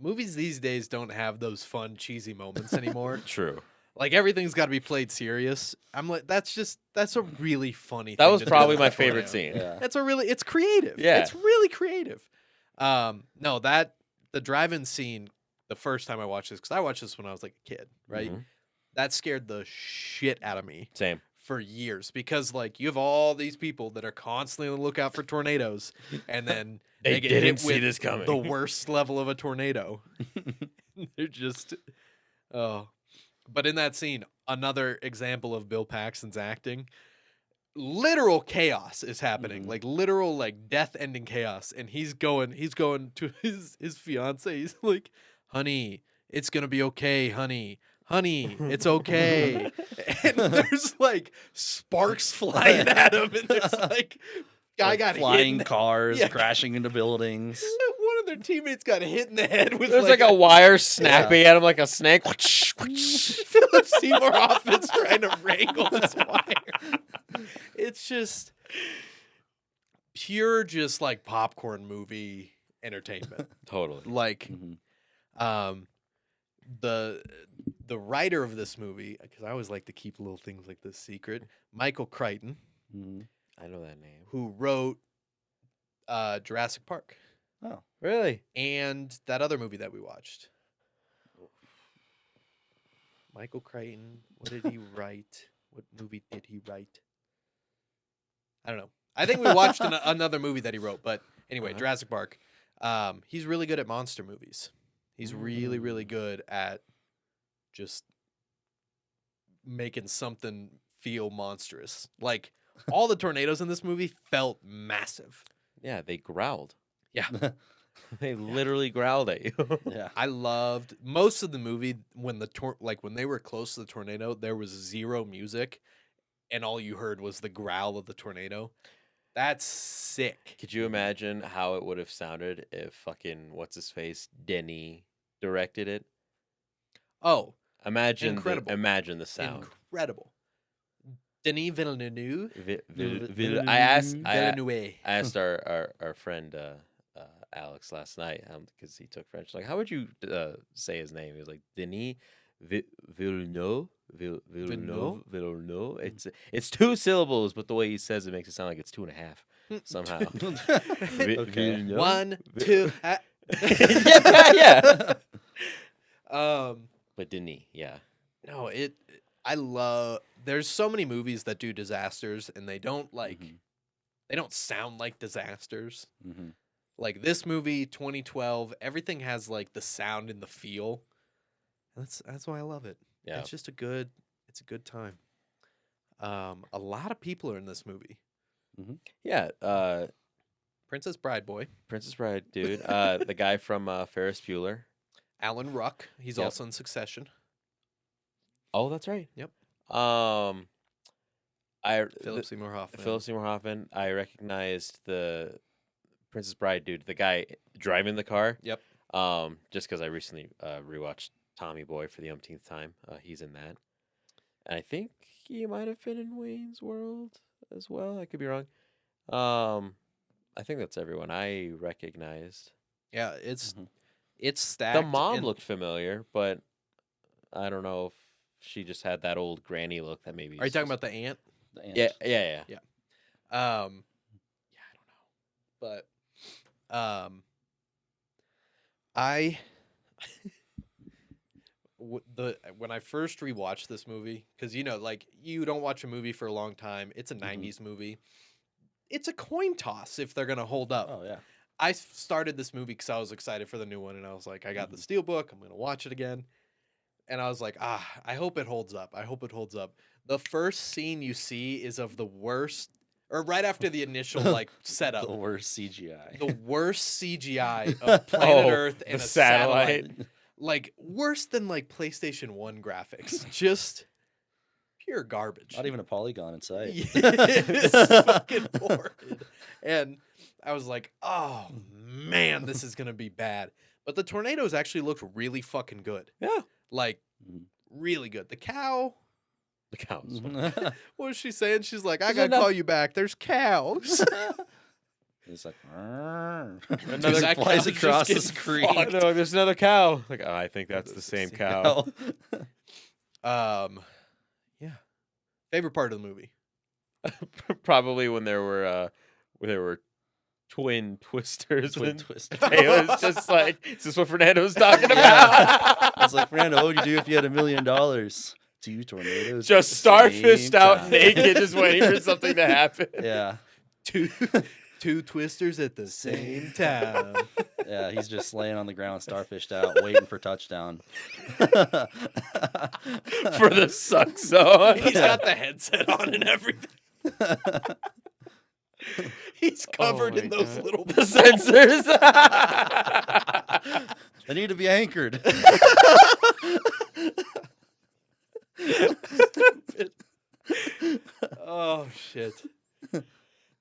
Movies these days don't have those fun, cheesy moments anymore. True. Like everything's got to be played serious. I'm like, that's a really funny. That thing was to do probably with my a tornado. favorite scene. Yeah. It's creative. Yeah. It's really creative. No, the drive-in scene, the first time I watched this, because I watched this when I was like a kid, right? Mhm. That scared the shit out of me Same. for years because like you have all these people that are constantly on the lookout for tornadoes, and then They get didn't hit see with this coming. the worst level of a tornado. They're just, oh. But in that scene, another example of Bill Paxton's acting. Literal chaos is happening, like literal like death-ending chaos, and he's going to his fiance. He's like, "Honey, it's gonna be okay, honey, it's okay." And there's like sparks flying at him, and there's like guy Like got hit flying in cars, Yeah. crashing into buildings. one of their teammates got hit in the head with There's like a wire snapping Yeah. at him like a snake. Phillip Seymour Hoffman's trying to wrangle this wire. It's just pure, just like popcorn movie entertainment. Totally. Like, Mhm. the writer of this movie, because I always like to keep little things like this secret. Michael Crichton, Mhm. I know that name. who wrote Jurassic Park Oh, Really? and that other movie that we watched. Michael Crichton, what did he write? What movie did he write? I don't know. I think we watched another movie that he wrote, but anyway, Uh-huh. Jurassic Park. He's really good at monster movies. He's really, really good at just making something feel monstrous. Like all the tornadoes in this movie felt massive. Yeah, they growled. Yeah. They literally growled at you. yeah. I loved most of the movie when when they were close to the tornado, there was zero music and all you heard was the growl of the tornado. That's sick. Could you imagine how it would have sounded if fucking what's his face Denny directed it? Oh, Imagine Incredible. imagine the sound. incredible. Denis Villeneuve. I asked Villeneuve. I asked our friend Alex last night because he took French. Like, how would you say his name? He was like Denis Villeneuve. Villeneuve. It's 2 syllables, but the way he says it makes it sound like it's 2.5 somehow. Okay. Villeneuve? 1, 2. yeah. But Denis, yeah. No, I love. There's so many movies that do disasters, and they don't they don't sound like disasters. Mhm. Like this movie, 2012, everything has like the sound and the feel. That's why I love it. Yeah. It's just a good time. A lot of people are in this movie. Yeah, Princess Bride Boy, Princess Bride, dude. The guy from Ferris Bueller. Alan Ruck. He's Yep. also in Succession. Oh, that's right. Yep. Phillip Seymour Hoffman. Phillip Seymour Hoffman. I recognized the Princess Bride dude, the guy driving the car. Yep. Just because I recently rewatched Tommy Boy for the umpteenth time. He's in that, and I think he might have been in Wayne's World as well. I could be wrong. I think that's everyone I recognized. Yeah, it's stacked. The mom and- looked familiar, but I don't know if she just had that old granny look that maybe. Are you talking about the aunt? The ant. Yeah. Yeah, I don't know, but when I first rewatched this movie, because like you don't watch a movie for a long time. It's a '90s movie. It's a coin toss if they're gonna hold up. Oh yeah. I started this movie because I was excited for the new one, and I was like, I got the Steelbook. I'm gonna watch it again, and I was like, I hope it holds up. I hope it holds up. The first scene you see is of the worst, or right after the initial like setup. The worst CGI. The worst CGI of planet Earth and the a satellite. Like worse than like PlayStation 1 graphics. Just pure garbage. Not even a polygon in sight. It's fucking horrid. And I was like, oh man, this is gonna be bad. But the tornadoes actually looked really fucking good. Yeah. Like really good. The cow. The cows. What was she saying? She's like, I There's gotta enough- call you back. There's cows. It's like Another just that flies cow's just across getting the screen. fucked. No, there's another cow. Like, oh, I think that's the same cow. Yeah. Favorite part of the movie. Probably when there were twin twisters. Twin and twisters. Taylor's just like, is this what Fernando was talking Yeah. about? It's like, Fernando, what would you do if you had $1 million? 2 tornadoes. Just at the same starfished out time. naked, just waiting for something to happen. Yeah. Two twisters at the same time. Yeah, he's just laying on the ground, starfished out, waiting for touchdown. For the suck zone. He's got the headset on and everything. He's covered my in those God. little The sensors. They need to be anchored. Oh shit.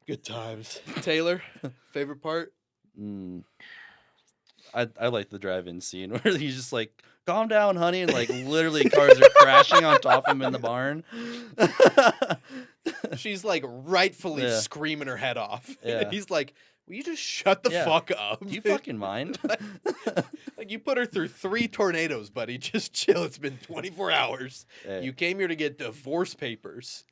Good times. Taylor, favorite part? I like the drive-in scene where he's just like, calm down, honey, and like literally cars are crashing on top of him in the barn. She's like rightfully Yeah. screaming her head off. Yeah. He's like, will you just shut the Yeah. fuck up? Do you fucking mind? Like you put her through 3 tornadoes, buddy. Just chill. It's been 24 hours. Yeah. You came here to get divorce papers.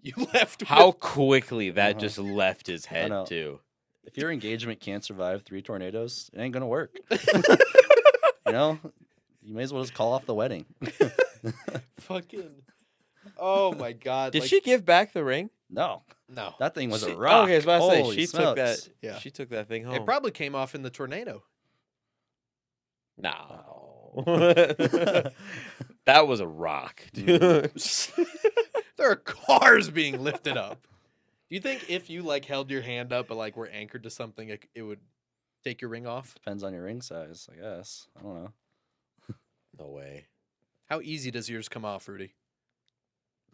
You left. How with- quickly that just left his head, know. too. If your engagement can't survive 3 tornadoes, it ain't gonna work. You know, you may as well just call off the wedding. fucking. Oh my god. Did like- she give back the ring? No, No. that thing was She- a rock. Okay, I was about to say, Holy she smokes. took that. Yeah. She took that thing home. It probably came off in the tornado. No. That was a rock, dude. There are cars being lifted up. Do you think if you like held your hand up but like were anchored to something, it would take your ring off? Depends on your ring size, I guess. I don't know. No way. How easy does yours come off, Rudy?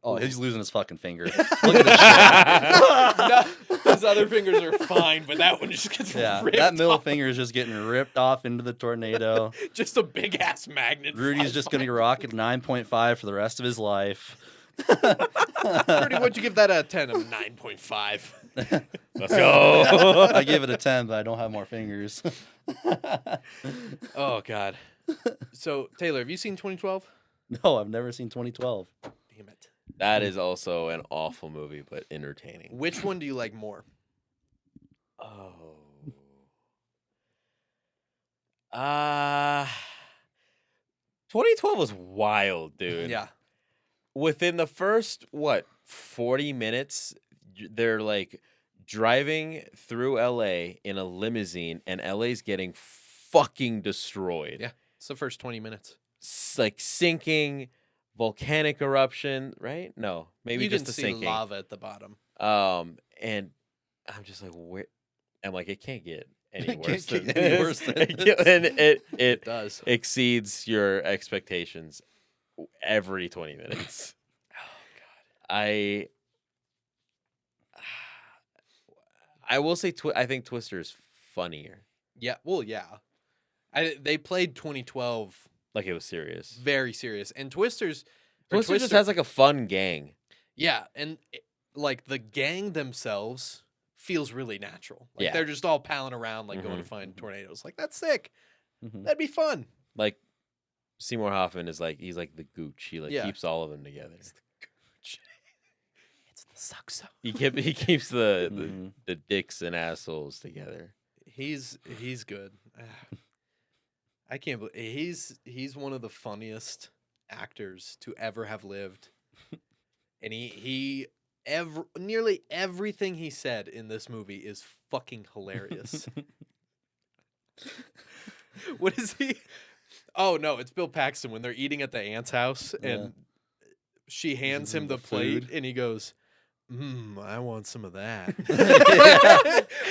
Oh, he's losing his fucking finger. Look at this shit. No, his other fingers are fine, but that one just gets Yeah, ripped that middle off. finger is just getting ripped off into the tornado. Just a big ass magnet. Rudy's flies just by. going to rock at 9.5 for the rest of his life. Rudy, what'd you give that out of 10? I'm 9.5. Let's go. I give it a 10, but I don't have more fingers. Oh God. So Taylor, have you seen 2012? No, I've never seen 2012. Damn it. That is also an awful movie, but entertaining. Which one do you like more? Oh. 2012 was wild, dude. Yeah. Within the first 40 minutes, they're like driving through LA in a limousine, and LA's getting fucking destroyed. Yeah. It's the first 20 minutes. Like sinking, volcanic eruption, right? No, maybe you just can the see sinking. lava at the bottom. And I'm just like, where? I'm like, it can't get any It worse can't than get any this. worse than And It it does. exceeds your expectations every 20 minutes. I will say I think Twister's funnier. Yeah. Well, yeah. They played 2012 Like it was serious. very serious, and Twister Just has like a fun gang. yeah, and like the gang themselves feels really natural. Like Yeah. they're just all palling around, like going to Mhm. find tornadoes. Like that's sick. Mhm. That'd be fun. Like Seymour Hoffman is like he's like the gooch. He like Yeah. keeps all of them together. It's the suck zone. He keeps the Mhm. the dicks and assholes together. He's good. I can't believe he's one of the funniest actors to ever have lived, and nearly everything he said in this movie is fucking hilarious. What is he? Oh no, it's Bill Paxton when they're eating at the aunt's house and she hands him the plate and he goes, I want some of that.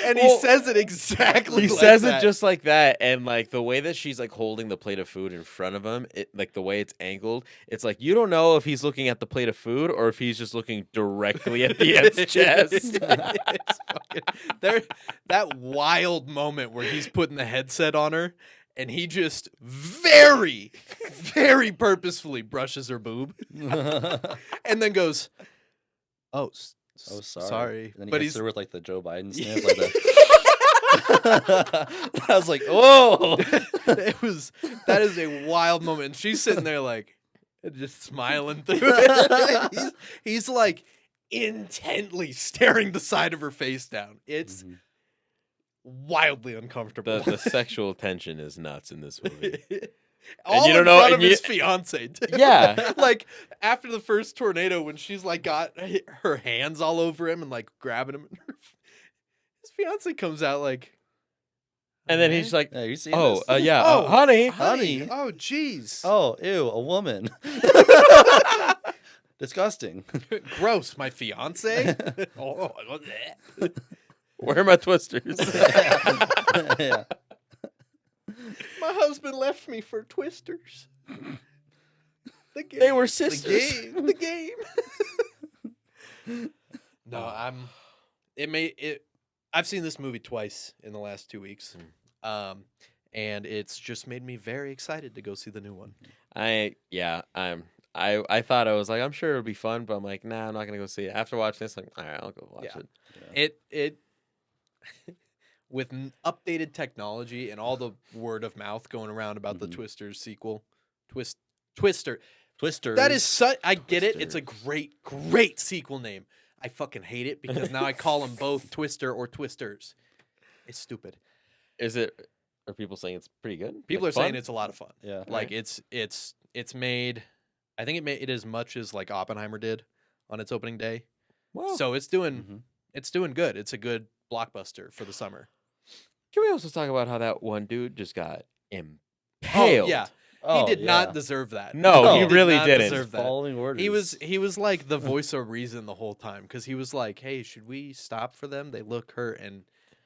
And he says it exactly. He like says that. it just like that, and like the way that she's like holding the plate of food in front of him, like the way it's angled, it's like you don't know if he's looking at the plate of food or if he's just looking directly at the aunt's chest. It's that wild moment where he's putting the headset on her and he just very, very purposefully brushes her boob and then goes, "Oh, sorry." And then he But hits he's her with like the Joe Biden sniff, like that. I was like, "Whoa!" That is a wild moment. And she's sitting there like just smiling through it. He's like intently staring the side of her face down. It's wildly uncomfortable. The sexual tension is nuts in this movie. All you don't in know- front of and you- his fiance. Too. Yeah. Like after the first tornado, when she's like got her hands all over him and like grabbing him, his fiance comes out like, And then he's like, Yeah, you seen "Oh, this? yeah, Oh, honey." Honey. Oh, jeez. Oh, ew, a woman. Disgusting. Gross. My fiance. Oh, Where are my twisters? Yeah. my husband left me for Twisters. The game. They were sisters. The game. No, I've seen this movie twice in the last 2 weeks. And it's just made me very excited to go see the new one. I thought I was like, I'm sure it'll be fun, but I'm like, nah, I'm not gonna go see it. After watching this, like, all right, I'll go watch it. It with updated technology and all the word of mouth going around about the Twisters sequel, Twister. That is such. I get it. It's a great sequel name. I fucking hate it because now I call them both Twister or Twisters. It's stupid. Is it? Are people saying it's pretty good? People Like, are saying fun? it's a lot of fun. Yeah. Like it's made. I think it made it as much as like Oppenheimer did on its opening day. Wow. So it's doing good. It's a good blockbuster for the summer. Can we also talk about how that one dude just got impaled? Oh yeah, Oh, he did not yeah. deserve that. No, he did really not didn't. deserve that. Following orders. He was like the voice of reason the whole time because he was like, "Hey, should we stop for them? They look hurt." And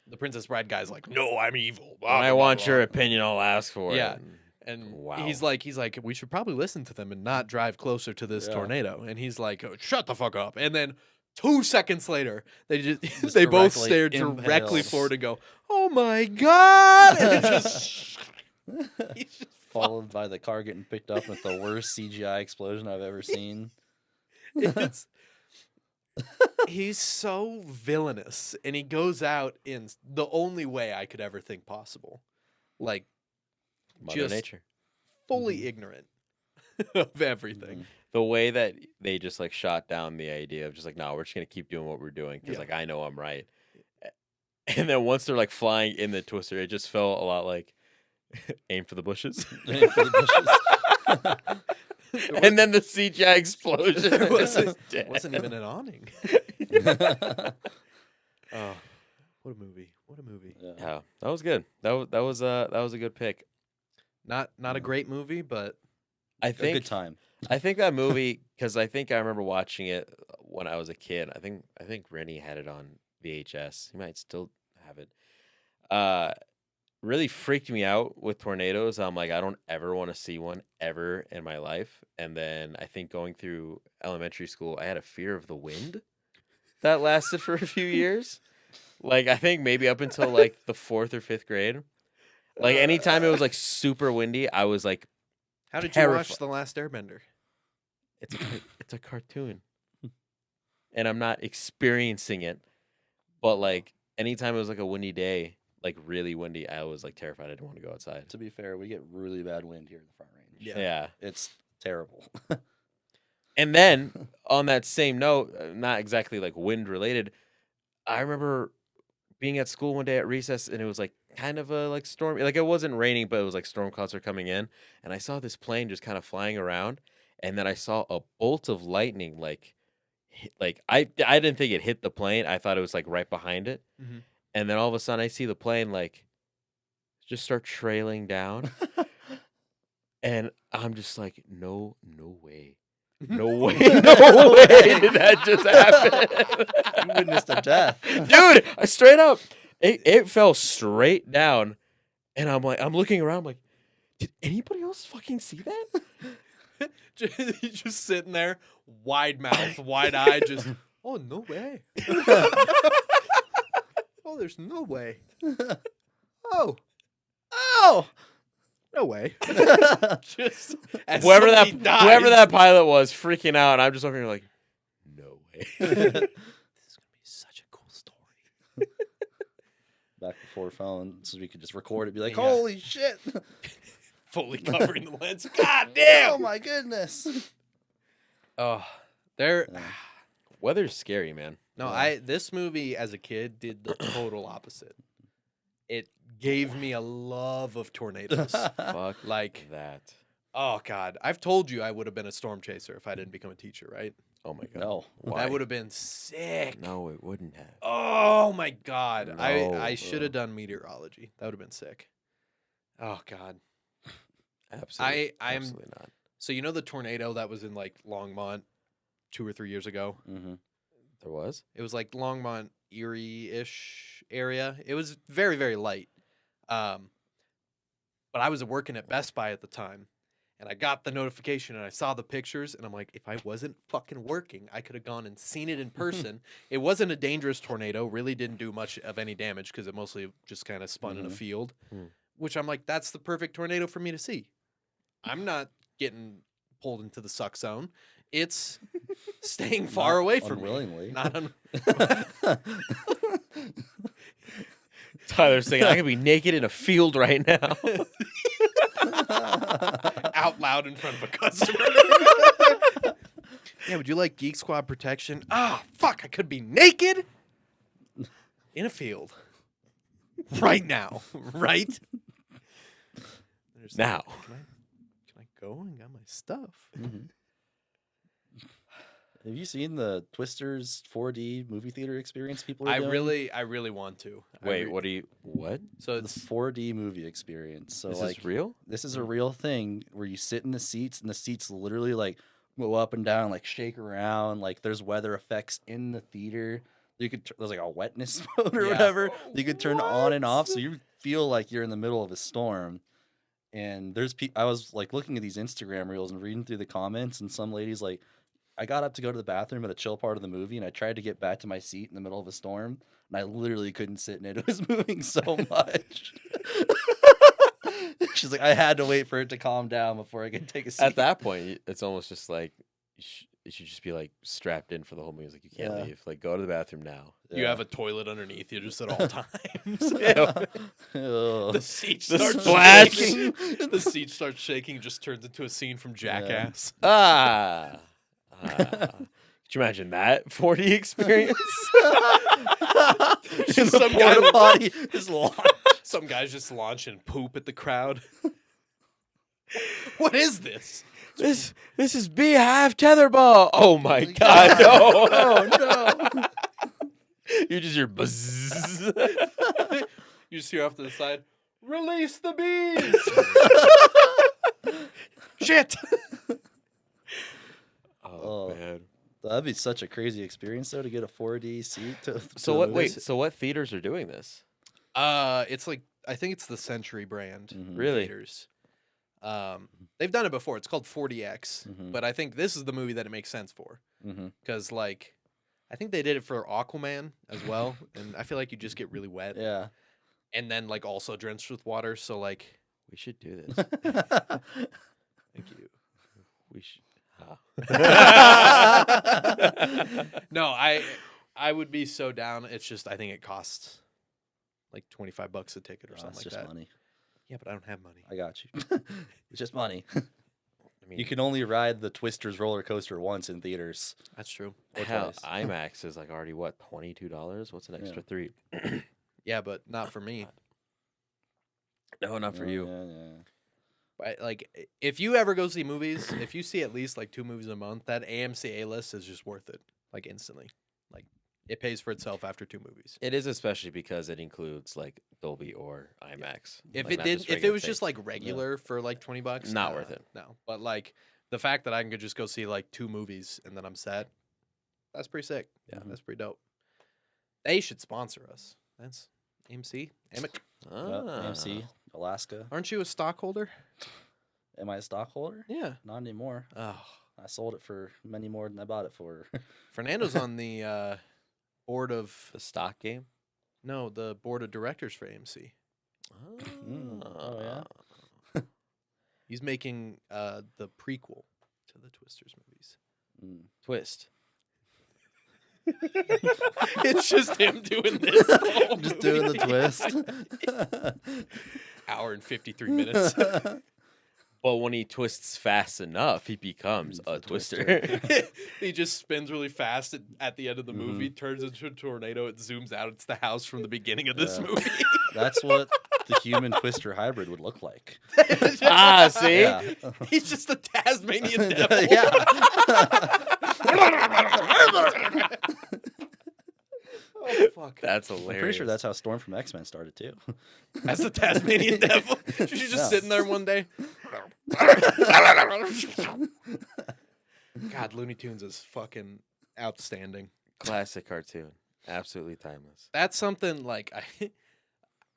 the Princess Bride guy's like, "No, I'm evil." Blah, When I blah, want blah, your blah." opinion, I'll ask for Yeah. it. And Wow. he's like, we should probably listen to them and not drive closer to this Yeah. tornado. And he's like, oh, shut the fuck up. And then 2 seconds later, they Just they both directly stare directly impaled. forward and go, "Oh my god!" And it just, he's just followed by the car getting picked up with the worst CGI explosion I've ever seen. it's he's so villainous, and he goes out in the only way I could ever think possible, like Mother just Nature. fully ignorant of everything. The way that they just like shot down the idea of just like, no, we're just gonna keep doing what we're doing because Yeah. like I know I'm right. And then once they're like flying in the Twister, it just felt a lot like aim for the bushes. Aim for the bushes. And then the CGI explosion. There wasn't, wasn't even an awning. Oh, what a movie! What a movie! Yeah, that was good. That was a good pick. Not a great movie, but I A think good time. I think that movie because I think I remember watching it when I was a kid. I think Rennie had it on VHS. He might still have it. Really freaked me out with tornadoes. I'm like, I don't ever want to see one ever in my life. And then I think going through elementary school, I had a fear of the wind that lasted for a few years. Like I think maybe up until like the 4th or 5th grade. Like anytime it was like super windy, I was like, how did you Terrified. watch The Last Airbender? it's a cartoon, and I'm not experiencing it. But like anytime it was like a windy day, like really windy, I was like terrified. I didn't want to go outside. To be fair, we get really bad wind here in the Front Range. Yeah. It's terrible. And then on that same note, not exactly like wind related, I remember being at school one day at recess and it was like kind of a like storm. Like it wasn't raining, but it was like storm clouds were coming in, and I saw this plane just kind of flying around, and then I saw a bolt of lightning like I didn't think it hit the plane. I thought it was like right behind it, and then all of a sudden I see the plane like just start trailing down, and I'm just like, no way. No way. No way did that just happen. You witnessed a death. Dude, I straight up, it fell straight down. And I'm like, I'm looking around, I'm like, did anybody else fucking see that? Just sitting there, wide mouth, wide eye, just, oh, no way. Oh, there's no way. Oh. No way. Just as Whoever somebody dies. that pilot was freaking out, and I'm just over here like, no way. This is gonna be such a cool story. Back before phones, so we could just record it, be like, Yeah. holy shit. Fully covering the lens. God damn. Oh my goodness. Oh, there. Weather's scary, man. No, this movie as a kid did the total opposite. It gave me a love of tornadoes. Fuck Like that. Oh God, I've told you I would have been a storm chaser if I didn't become a teacher, right? Oh my god. No. Why? That would have been sick. No, it wouldn't have. Oh my God, No. I should have done meteorology. That would have been sick. Oh God. Absolutely. I'm- Absolutely not. So you know the tornado that was in like Longmont 2 or 3 years ago? Mm-hmm. There was? It was like Longmont, Erie-ish area. It was very, very light. But I was working at Best Buy at the time, and I got the notification, and I saw the pictures, and I'm like, if I wasn't fucking working, I could have gone and seen it in person. It wasn't a dangerous tornado. Really didn't do much of any damage because it mostly just kind of spun in a field, which I'm like, that's the perfect tornado for me to see. I'm not getting pulled into the suck zone. It's staying far away from unwillingly. me. Not Tyler's saying I could be naked in a field right now. out loud in front of a customer. Yeah, would you like Geek Squad protection? Ah, fuck, I could be naked in a field. Right now. Right? There's Now. Can I go and get my stuff? Have you seen the Twisters 4D movie theater experience people are I doing? really want to. Wait, what? So The it's 4D movie experience. So This like is real? this is a real thing where you sit in the seats and the seats literally like go up and down, like shake around. Like there's weather effects in the theater. You could there's like a wetness mode or Yeah. whatever. You could turn on and off, so you feel like you're in the middle of a storm. And there's I was like looking at these Instagram reels and reading through the comments, and some ladies like, I got up to go to the bathroom at a chill part of the movie, and I tried to get back to my seat in the middle of a storm, and I literally couldn't sit in it. It was moving so much. She's like, I had to wait for it to calm down before I could take a seat. At that point, it's almost just like it should just be like strapped in for the whole movie. It's like you can't Yeah. leave. Like go to the bathroom now. you have a toilet underneath you just at all times. Ugh. The seat The starts splash. shaking. The seat starts shaking, just turns into a scene from Jackass. Could you imagine that 4D experience? Just Some guy- porta potty is launched. Some guys just launch and poop at the crowd. What is this? this is Beehive Tetherball. Oh my god, no. Oh no. You just hear buzz. You just hear off to the side, release the bees! Shit! Oh, man. That'd be such a crazy experience though to get a 4D seat to So to what a wait, movie. so what theaters are doing this? It's like, I think it's the Century brand. Really? Theaters. They've done it before. It's called 40X, Mhm. but I think this is the movie that it makes sense for. Mhm. Because, like, I think they did it for Aquaman as well, and I feel like you just get really wet. Yeah. And then, like, also drenched with water, so, like, We should do this. thank you. We should. No, I would be so down. It's just, I think it costs, like, $25 a ticket or Oh, something it's like just that. money. Yeah, but I don't have money. I got you. It's just money. I mean, You can only ride the Twisters roller coaster once in theaters. That's true. Or hell, twice. IMAX is like already what, $22? What's an extra $3? Yeah, but not for me. No, not for you. Yeah. But, like, if you ever go see movies, if you see at least like 2 movies a month, that AMC A list is just worth it, like instantly. Like it pays for itself after 2 movies. It is, especially because it includes like Dolby or IMAX. If Like, it not did, just if it regular was thing. just like regular for like $20, Not worth it. No, but like the fact that I can just go see like 2 movies and then I'm set, that's pretty sick. Yeah. That's pretty dope. They should sponsor us. That's AMC. AMC, Alaska. Aren't you a stockholder? Am I a stockholder? Yeah. Not anymore. Oh, I sold it for many more than I bought it for. Fernando's on the board of the stock game. no, the board of directors for AMC. Oh, yeah? He's making the prequel to the Twisters movies. Twist. It's just him doing this. the whole Just movie. doing the twist. Hour and 53 minutes. But when he twists fast enough, he becomes a twister. He just spins really fast at the end of the movie, turns into a tornado, it zooms out. It's the house from the beginning of this Yeah. movie. That's what the human twister hybrid would look like. See? Yeah. He's just the Tasmanian devil. Yeah. Oh, fuck. That's I'm hilarious. pretty sure that's how Storm from X-Men started too. That's the Tasmanian devil. She's just Yeah. sitting there one day. God, Looney Tunes is fucking outstanding. classic cartoon. Absolutely timeless. That's something like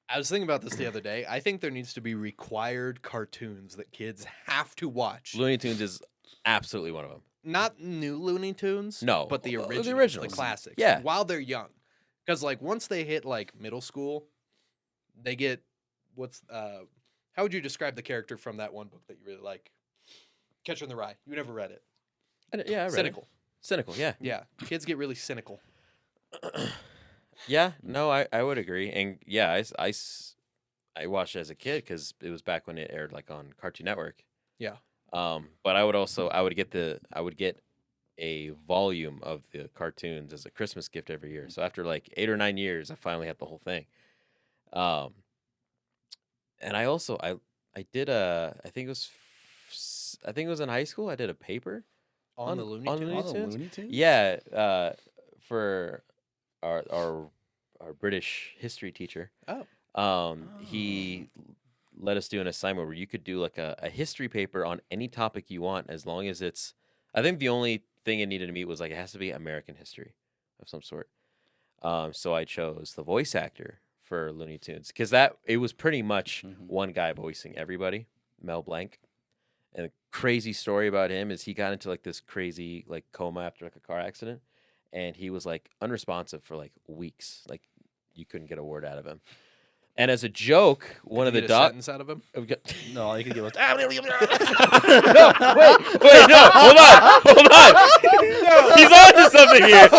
I was thinking about this the other day. I think there needs to be required cartoons that kids have to watch. Looney Tunes is absolutely one of them. Not new Looney Tunes, No, but the the originals, the originals. classics. Yeah. While they're young. Because like once they hit like middle school, they get how would you describe the character from that one book that you really like? Catcher in the Rye. You never read it. Yeah, I read Cynical. It. Cynical, yeah. Yeah. Kids get really cynical. Yeah, no, I would agree. And yeah, I watched it as a kid because it was back when it aired like on Cartoon Network. Yeah. But I would get a volume of the cartoons as a Christmas gift every year. So after like 8 or 9 years, I finally had the whole thing. And I also I did I think it was in high school. I did a paper On the Looney on Tunes? Looney Oh, Tunes. Looney Tunes? Yeah, for our British history teacher. He let us do an assignment where you could do like a history paper on any topic you want, as long as it's. I think the only thing it needed to meet was like it has to be American history of some sort. So I chose the voice actor for Looney Tunes because it was pretty much one guy voicing everybody, Mel Blanc. And a crazy story about him is he got into like this crazy like coma after like a car accident, and he was like unresponsive for like weeks. Like you couldn't get a word out of him. And as a joke, one of the sentence out of him. No, you could give us. No, wait, no, hold on. He's on to something here.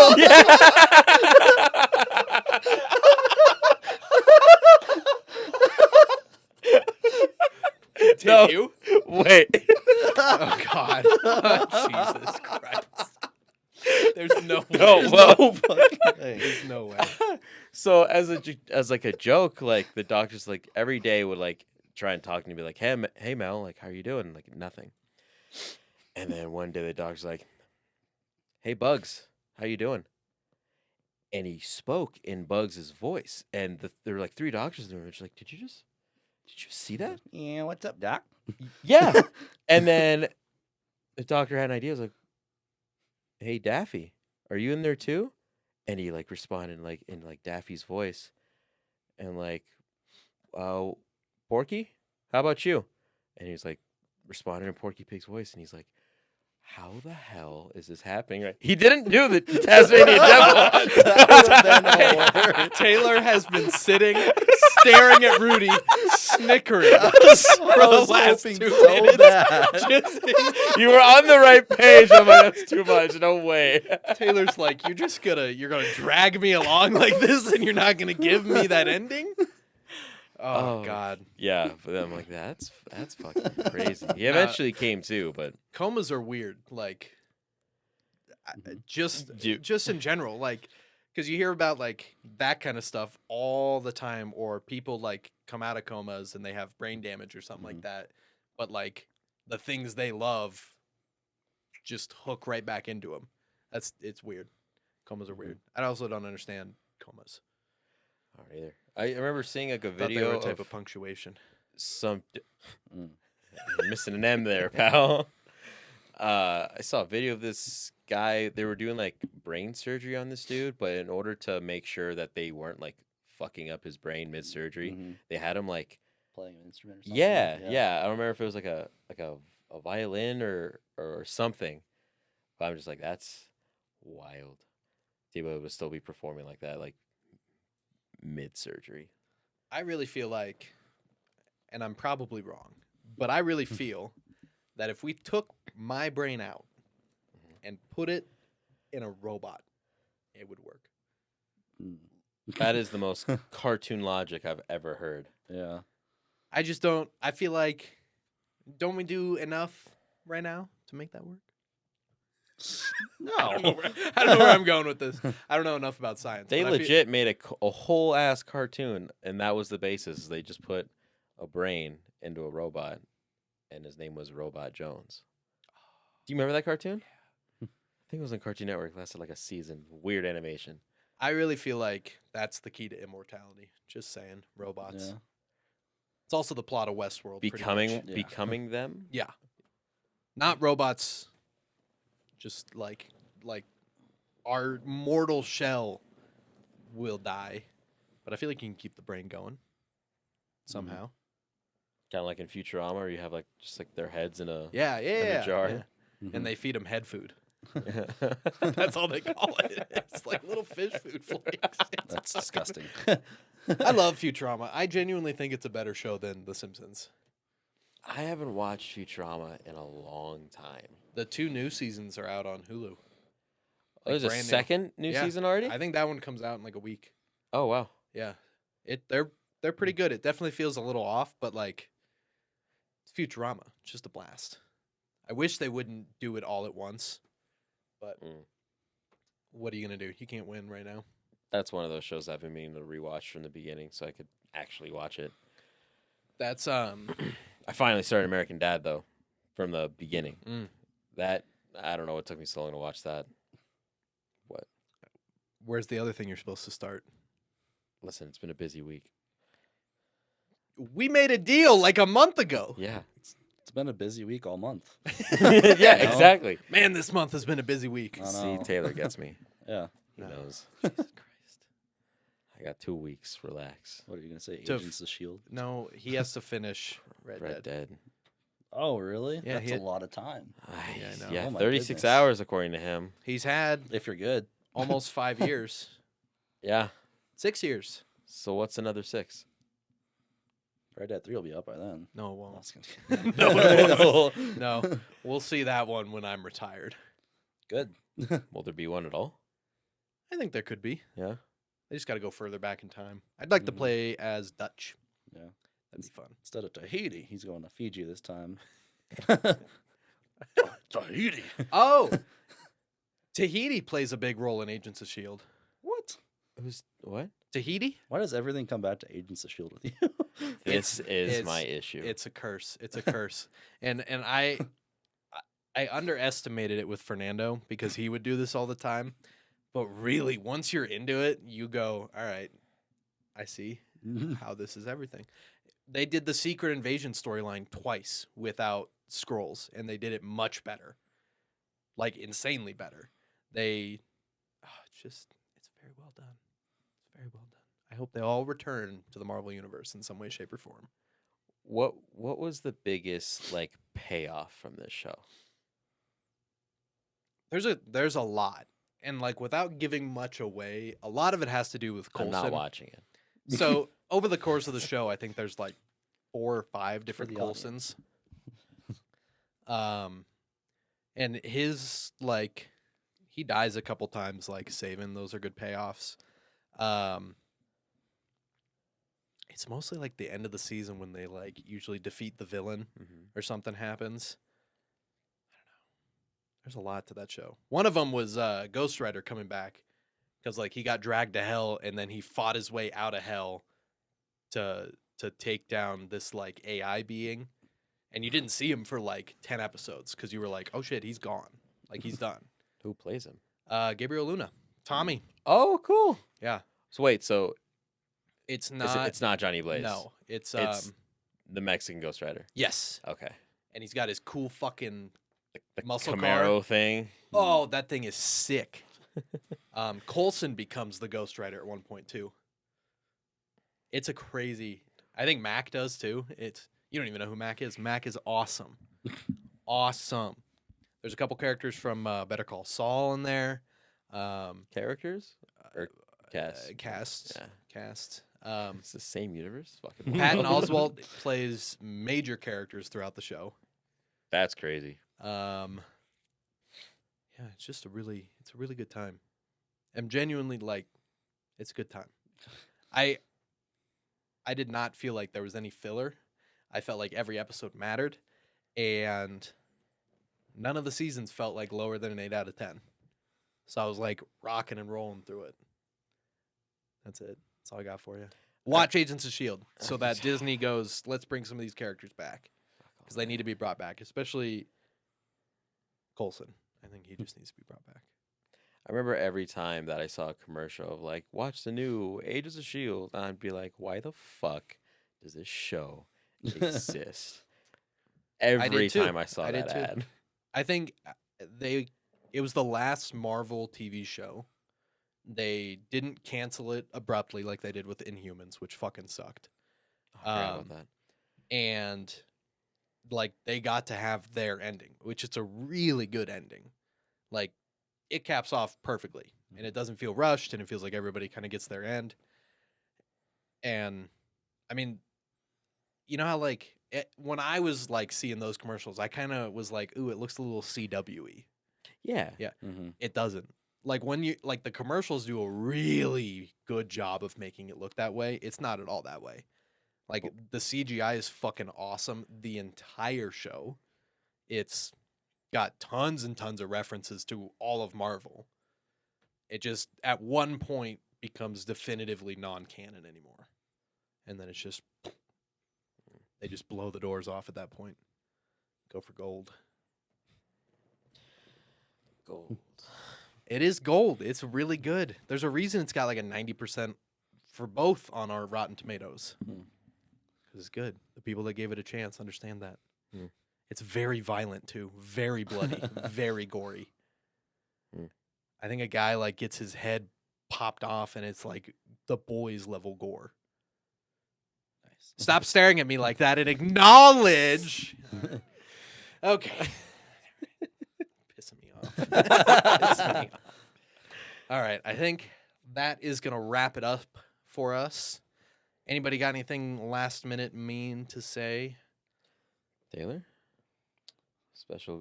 Yeah. You? Wait. Oh God. Jesus Christ. There's no way. No, well, There's no way. so as like a joke, like the doctors like every day would like try and talk to me, be like, hey Mel, like how are you doing? Like nothing. And then one day the doctor's like, hey Bugs, how you doing? And he spoke in Bugs' voice, and there were like 3 doctors in the room. She's like, did you see that? Yeah, what's up, Doc? Yeah. And then the doctor had an idea. He was like, hey Daffy, are you in there too? And he like responded like in like Daffy's voice, and like, Porky, how about you? And he was like responding in Porky Pig's voice, and he's like, how the hell is this happening? Right? He didn't do the Tasmanian devil. Taylor has been sitting, staring at Rudy, snickering for the last 2 minutes. Just- You were on the right page. I'm like, that's too much. No way. Taylor's like, you're gonna drag me along like this, and you're not gonna give me that ending. Oh God. Yeah, but I'm like, that's fucking crazy. He eventually came to, but Comas are weird. Like, just in general, like Because you hear about like that kind of stuff all the time, or people like come out of comas and they have brain damage or something like that. But like the things they love just hook right back into them. It's weird. Comas are weird. I also don't understand comas. I don't either. I remember seeing like a Thought they video were a type of of punctuation. some. You're missing an M there, pal. I saw a video of this guy. They were doing like brain surgery on this dude, but in order to make sure that they weren't like fucking up his brain mid surgery, they had him like Playing an instrument or something. yeah. I don't remember if it was like a violin or something. But I'm just like, that's wild. Tebow would still be performing like that, like mid surgery. I really feel like, and I'm probably wrong, but I really feel that if we took my brain out and put it in a robot, it would work. That is the most cartoon logic I've ever heard. Yeah. I just don't. I feel like, don't we do enough right now to make that work? No. I don't know where I'm going with this. I don't know enough about science. They but I feel- legit made a whole ass cartoon, and that was the basis. They just put a brain into a robot, and his name was Robot Jones. Do you remember that cartoon? I think it was on Cartoon Network. It lasted like a season. Weird animation. I really feel like that's the key to immortality. Just saying, robots. Yeah. It's also the plot of Westworld. pretty much. Becoming them. Yeah. Not robots. Just like our mortal shell will die, but I feel like you can keep the brain going somehow. Kind of like in Futurama, where you have like just like their heads in a Yeah, a jar. yeah. And they feed them head food. That's all they call it. It's like little fish food flakes. That's disgusting. I love Futurama. I genuinely think it's a better show than The Simpsons. I haven't watched Futurama in a long time. The 2 new seasons are out on Hulu. There's a brand new. second new Yeah, season already? I think that one comes out in like a week. Oh wow. Yeah, they're pretty good. It definitely feels a little off, but like it's Futurama. It's just a blast. I wish they wouldn't do it all at once, but what are you gonna do? You can't win right now. That's one of those shows I've been meaning to rewatch from the beginning so I could actually watch it. That's I finally started American Dad though, from the beginning. That I don't know what took me so long to watch that. What? Where's the other thing you're supposed to start? Listen, it's been a busy week. We made a deal like a month ago. Yeah. It's been a busy week all month. Yeah, exactly. Man, this month has been a busy week. I See, know. Taylor gets me. Yeah. He No. knows. Jesus Christ. I got 2 weeks. Relax. What are you gonna say? To- Agents of Shield. No, he has to finish Red Red Dead. Dead. Oh, really? Yeah, That's he a had- lot of time. Yeah, I know. Yeah, Oh my 36 goodness. hours according to him. He's had If you're good. almost 5 years. Yeah. 6 years. So what's another 6? Red Dead 3 will be up by then. No, it No, won't. I was kidding. No, no. We'll see that one when I'm retired. Good. Will there be one at all? I think there could be. Yeah. They just got to go further back in time. I'd like to Mhm. play as Dutch. Yeah. That'd be fun. Instead of Tahiti, he's going to Fiji this time. Tahiti. Oh, Tahiti plays a big role in Agents of Shield. What? Who's what? Tahiti? Why does everything come back to Agents of Shield with you? This is it's- my issue. It's a curse. It's a curse. And I underestimated it with Fernando because he would do this all the time. But really, once you're into it, you go, all right, I see how this is everything. They did the Secret Invasion storyline twice without scrolls, and they did it much better. Like, insanely better. It's very well done. It's very well done. I hope they all return to the Marvel Universe in some way, shape, or form. What was the biggest like payoff from this show? There's a lot. And like without giving much away, a lot of it has to do with I'm Coulson. not watching it. So over the course of the show, I think there's like 4 or 5 different the Coulsons. And his like he dies a couple times, like saving. Those are good payoffs. It's mostly like the end of the season when they like usually defeat the villain or something happens. I don't know. There's a lot to that show. One of them was Ghost Rider coming back because like he got dragged to hell and then he fought his way out of hell to take down this like AI being, and you didn't see him for like 10 episodes because you were like, oh shit, he's gone, like he's done. Who plays him? Gabriel Luna, Tommy. Oh, cool. Yeah, So wait, so it's is not. it's not Johnny Blaze. No, it's It's the Mexican Ghost Rider. yes, Okay. and he's got his cool fucking The muscle Camaro car. thing. Oh, that thing is sick. Coulson becomes the Ghost Rider at one point too. It's a crazy. I think Mac does too. You don't even know who Mac is. Mac is awesome, awesome. There's a couple characters from Better Call Saul in there. Characters or cast? Cast. Yeah. Cast. It's the same universe. Fucking Patton Oswalt plays major characters throughout the show. That's crazy. Yeah, it's just a really good time. I'm genuinely like, it's a good time. I did not feel like there was any filler. I felt like every episode mattered, and none of the seasons felt like lower than an 8 out of 10. So I was like rocking and rolling through it. That's it. That's all I got for you. Watch Agents of S.H.I.E.L.D. so that Disney goes, let's bring some of these characters back. Because they need to be brought back, especially Coulson. I think he just needs to be brought back. I remember every time that I saw a commercial of like, watch the new Agents of S.H.I.E.L.D., and I'd be like, why the fuck does this show exist? Every too. time I saw I did that too. ad. I think it was the last Marvel TV show. They didn't cancel it abruptly like they did with Inhumans, which fucking sucked. I forgot about that. And like they got to have their ending, which it's a really good ending. Like it caps off perfectly, and it doesn't feel rushed, and it feels like everybody kind of gets their end. And I mean, you know how like when I was like seeing those commercials, I kind of was like, ooh, it looks a little CW-y. Yeah. Yeah. Mm-hmm. It doesn't. Like when you like the commercials do a really good job of making it look that way. It's not at all that way. Like the CGI is fucking awesome. The entire show, it's got tons and tons of references to all of Marvel. It just at one point becomes definitively non-canon anymore. And then it's just they just blow the doors off at that point. Go for gold. Gold. It is gold. It's really good. There's a reason it's got like a 90% for both on our Rotten Tomatoes. Because it's good. The people that gave it a chance understand that. Hmm. It's very violent too. Very bloody. Very gory. Hmm. I think a guy like gets his head popped off and it's like the boys level gore. Nice. Stop staring at me like that and acknowledge. Okay. Pissing me off. Pissing me off. All right. I think that is going to wrap it up for us. Anybody got anything last minute mean to say? Taylor?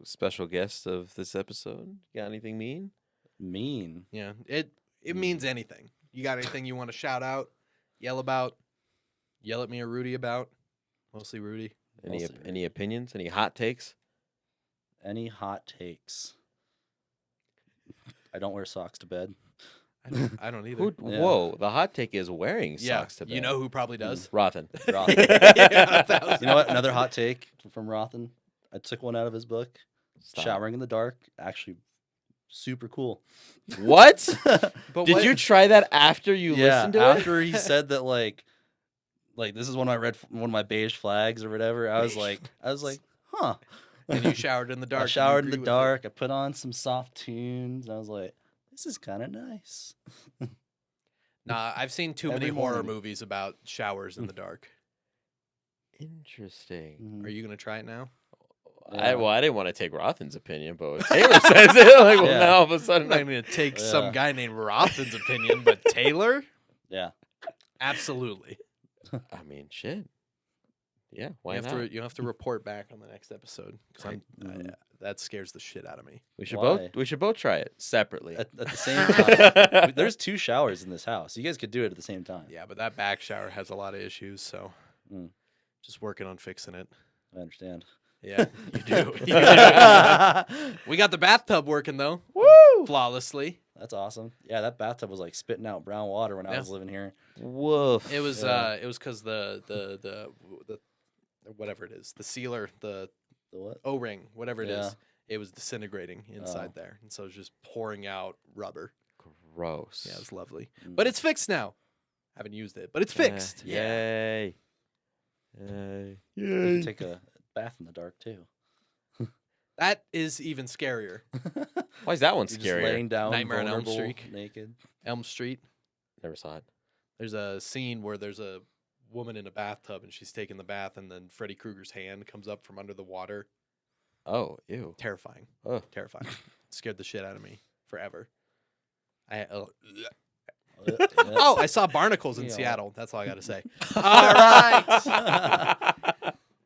Special guest of this episode. Got anything mean? Mean. Yeah. It means anything. You got anything you want to shout out, yell about, yell at me or Rudy about? Mostly Rudy. Any opinions? Any hot takes? Any hot takes? I don't wear socks to bed. I don't either. Yeah. Whoa, the hot take is wearing socks to bed. You know who probably does? Rothen. You know what? Another hot take from Rothen. I took one out of his book. Stop. Showering in the dark, actually super cool. What? But Did what- you try that after you listened to it? after he said that like this is one of my beige flags or whatever. I was like, huh. And you showered in the dark. I and you showered in agree the with it. dark. I put on some soft tunes. I was like, this is kind of nice. Nah, I've seen too many Every horror morning. movies about showers in the dark. Interesting. Mhm. Are you gonna try it now? Yeah. I didn't want to take Rothen's opinion, but when Taylor says it, like, well, Yeah. now all of a I'm sudden, not gonna take some Yeah. guy named Rothen's opinion, but Taylor, Yeah. absolutely. I mean, shit. Yeah, why you have not? to report back on the next episode because Mhm. that scares the shit out of me. We should Why? both try it separately. At the same time, there's 2 showers in this house. You guys could do it at the same time. Yeah, but that back shower has a lot of issues, so Mm. just working on fixing it. I understand. Yeah, you do. You do. We got the bathtub working though, Woo! flawlessly. That's awesome. Yeah, that bathtub was like spitting out brown water when I was living here. Woof. It was Yeah. it was because the whatever it is, the sealer, the The what? O-ring, whatever it Yeah. is, it was disintegrating inside there, and so it was just pouring out rubber. Gross. Yeah, it was lovely, Mm. but it's fixed now. Haven't used it, but it's fixed. Yay. Yay. You can take a bath in the dark too. That is even scarier. Why is that one You're just scarier? laying down, Nightmare on Elm vulnerable, Street. naked. Elm Street. Never saw it. There's a scene where there's a woman in a bathtub and she's taking the bath, and then Freddy Krueger's hand comes up from under the water. Oh, ew. Terrifying. Oh. Terrifying. Scared the shit out of me forever. Yeah. Oh, I saw barnacles in Yeah. Seattle. That's all I got to say. All right.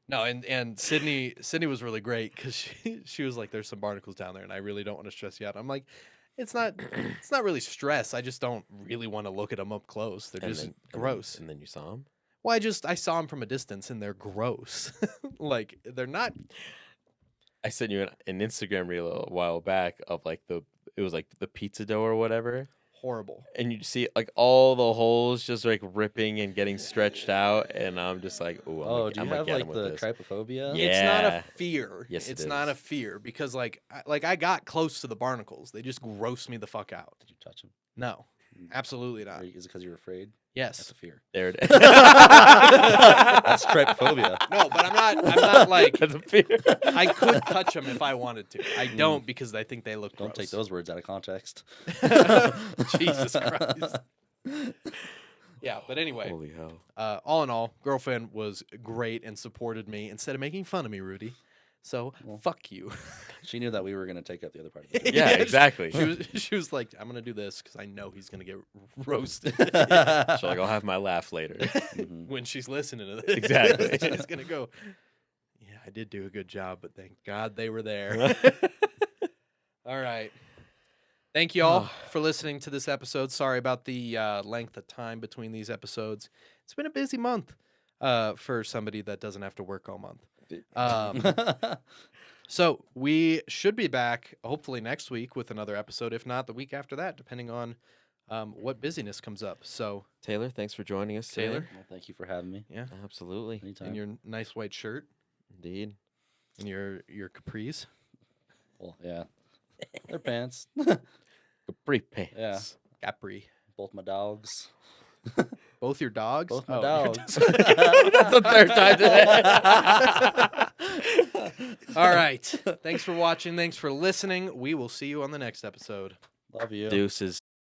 No, and Sydney was really great because she was like, "There's some barnacles down there, and I really don't want to stress you out." I'm like, it's not really stress. I just don't really want to look at them up close. They're just gross. And then you saw him? Well, I saw them from a distance, and they're gross. Like they're not. I sent you an Instagram reel a while back of like it was like the pizza dough or whatever. Horrible. And you see like all the holes just like ripping and getting stretched out, and I'm just like, ooh, Oh, do you have get like him with the this. trypophobia? Yeah. It's not a fear. Yes, it's it not a is. fear because like I got close to the barnacles. They just gross me the fuck out. Did you touch him? No, absolutely not. Is it because you were afraid? Yes. That's a fear. There it is. That's trypophobia. No, but I'm not like That's a fear. I could touch them if I wanted to. I don't because I think they look Don't take gross. those words out of context. Jesus Christ. Yeah, but anyway, Holy hell. all in all, girlfriend was great and supported me instead of making fun of me, Rudy. So fuck you. She knew that we were going to take out the other part of it. Yeah, exactly. She was like, I'm gonna do this because I know he's gonna get roasted So like, I'll have my laugh later. when she's listening to this. Exactly. She's gonna go, yeah, I did do a good job, but thank God they were there. All right. Thank you all for listening to this episode. Sorry about the length of time between these episodes. It's been a busy month for somebody that doesn't have to work all month. So we should be back hopefully next week with another episode, if not the week after that, depending on what busyness comes up. So Taylor, thanks for joining us today. Taylor, Well, thank you for having me. yeah, Absolutely. Anytime. in your nice white shirt Indeed. and your capris. Well, yeah. They're pants. Capri pants. Yeah. Capri. Both my dogs. Both your dogs? Both my Oh, dogs. That's the third time today. All right. Thanks for watching. Thanks for listening. We will see you on the next episode. Love you. Deuces.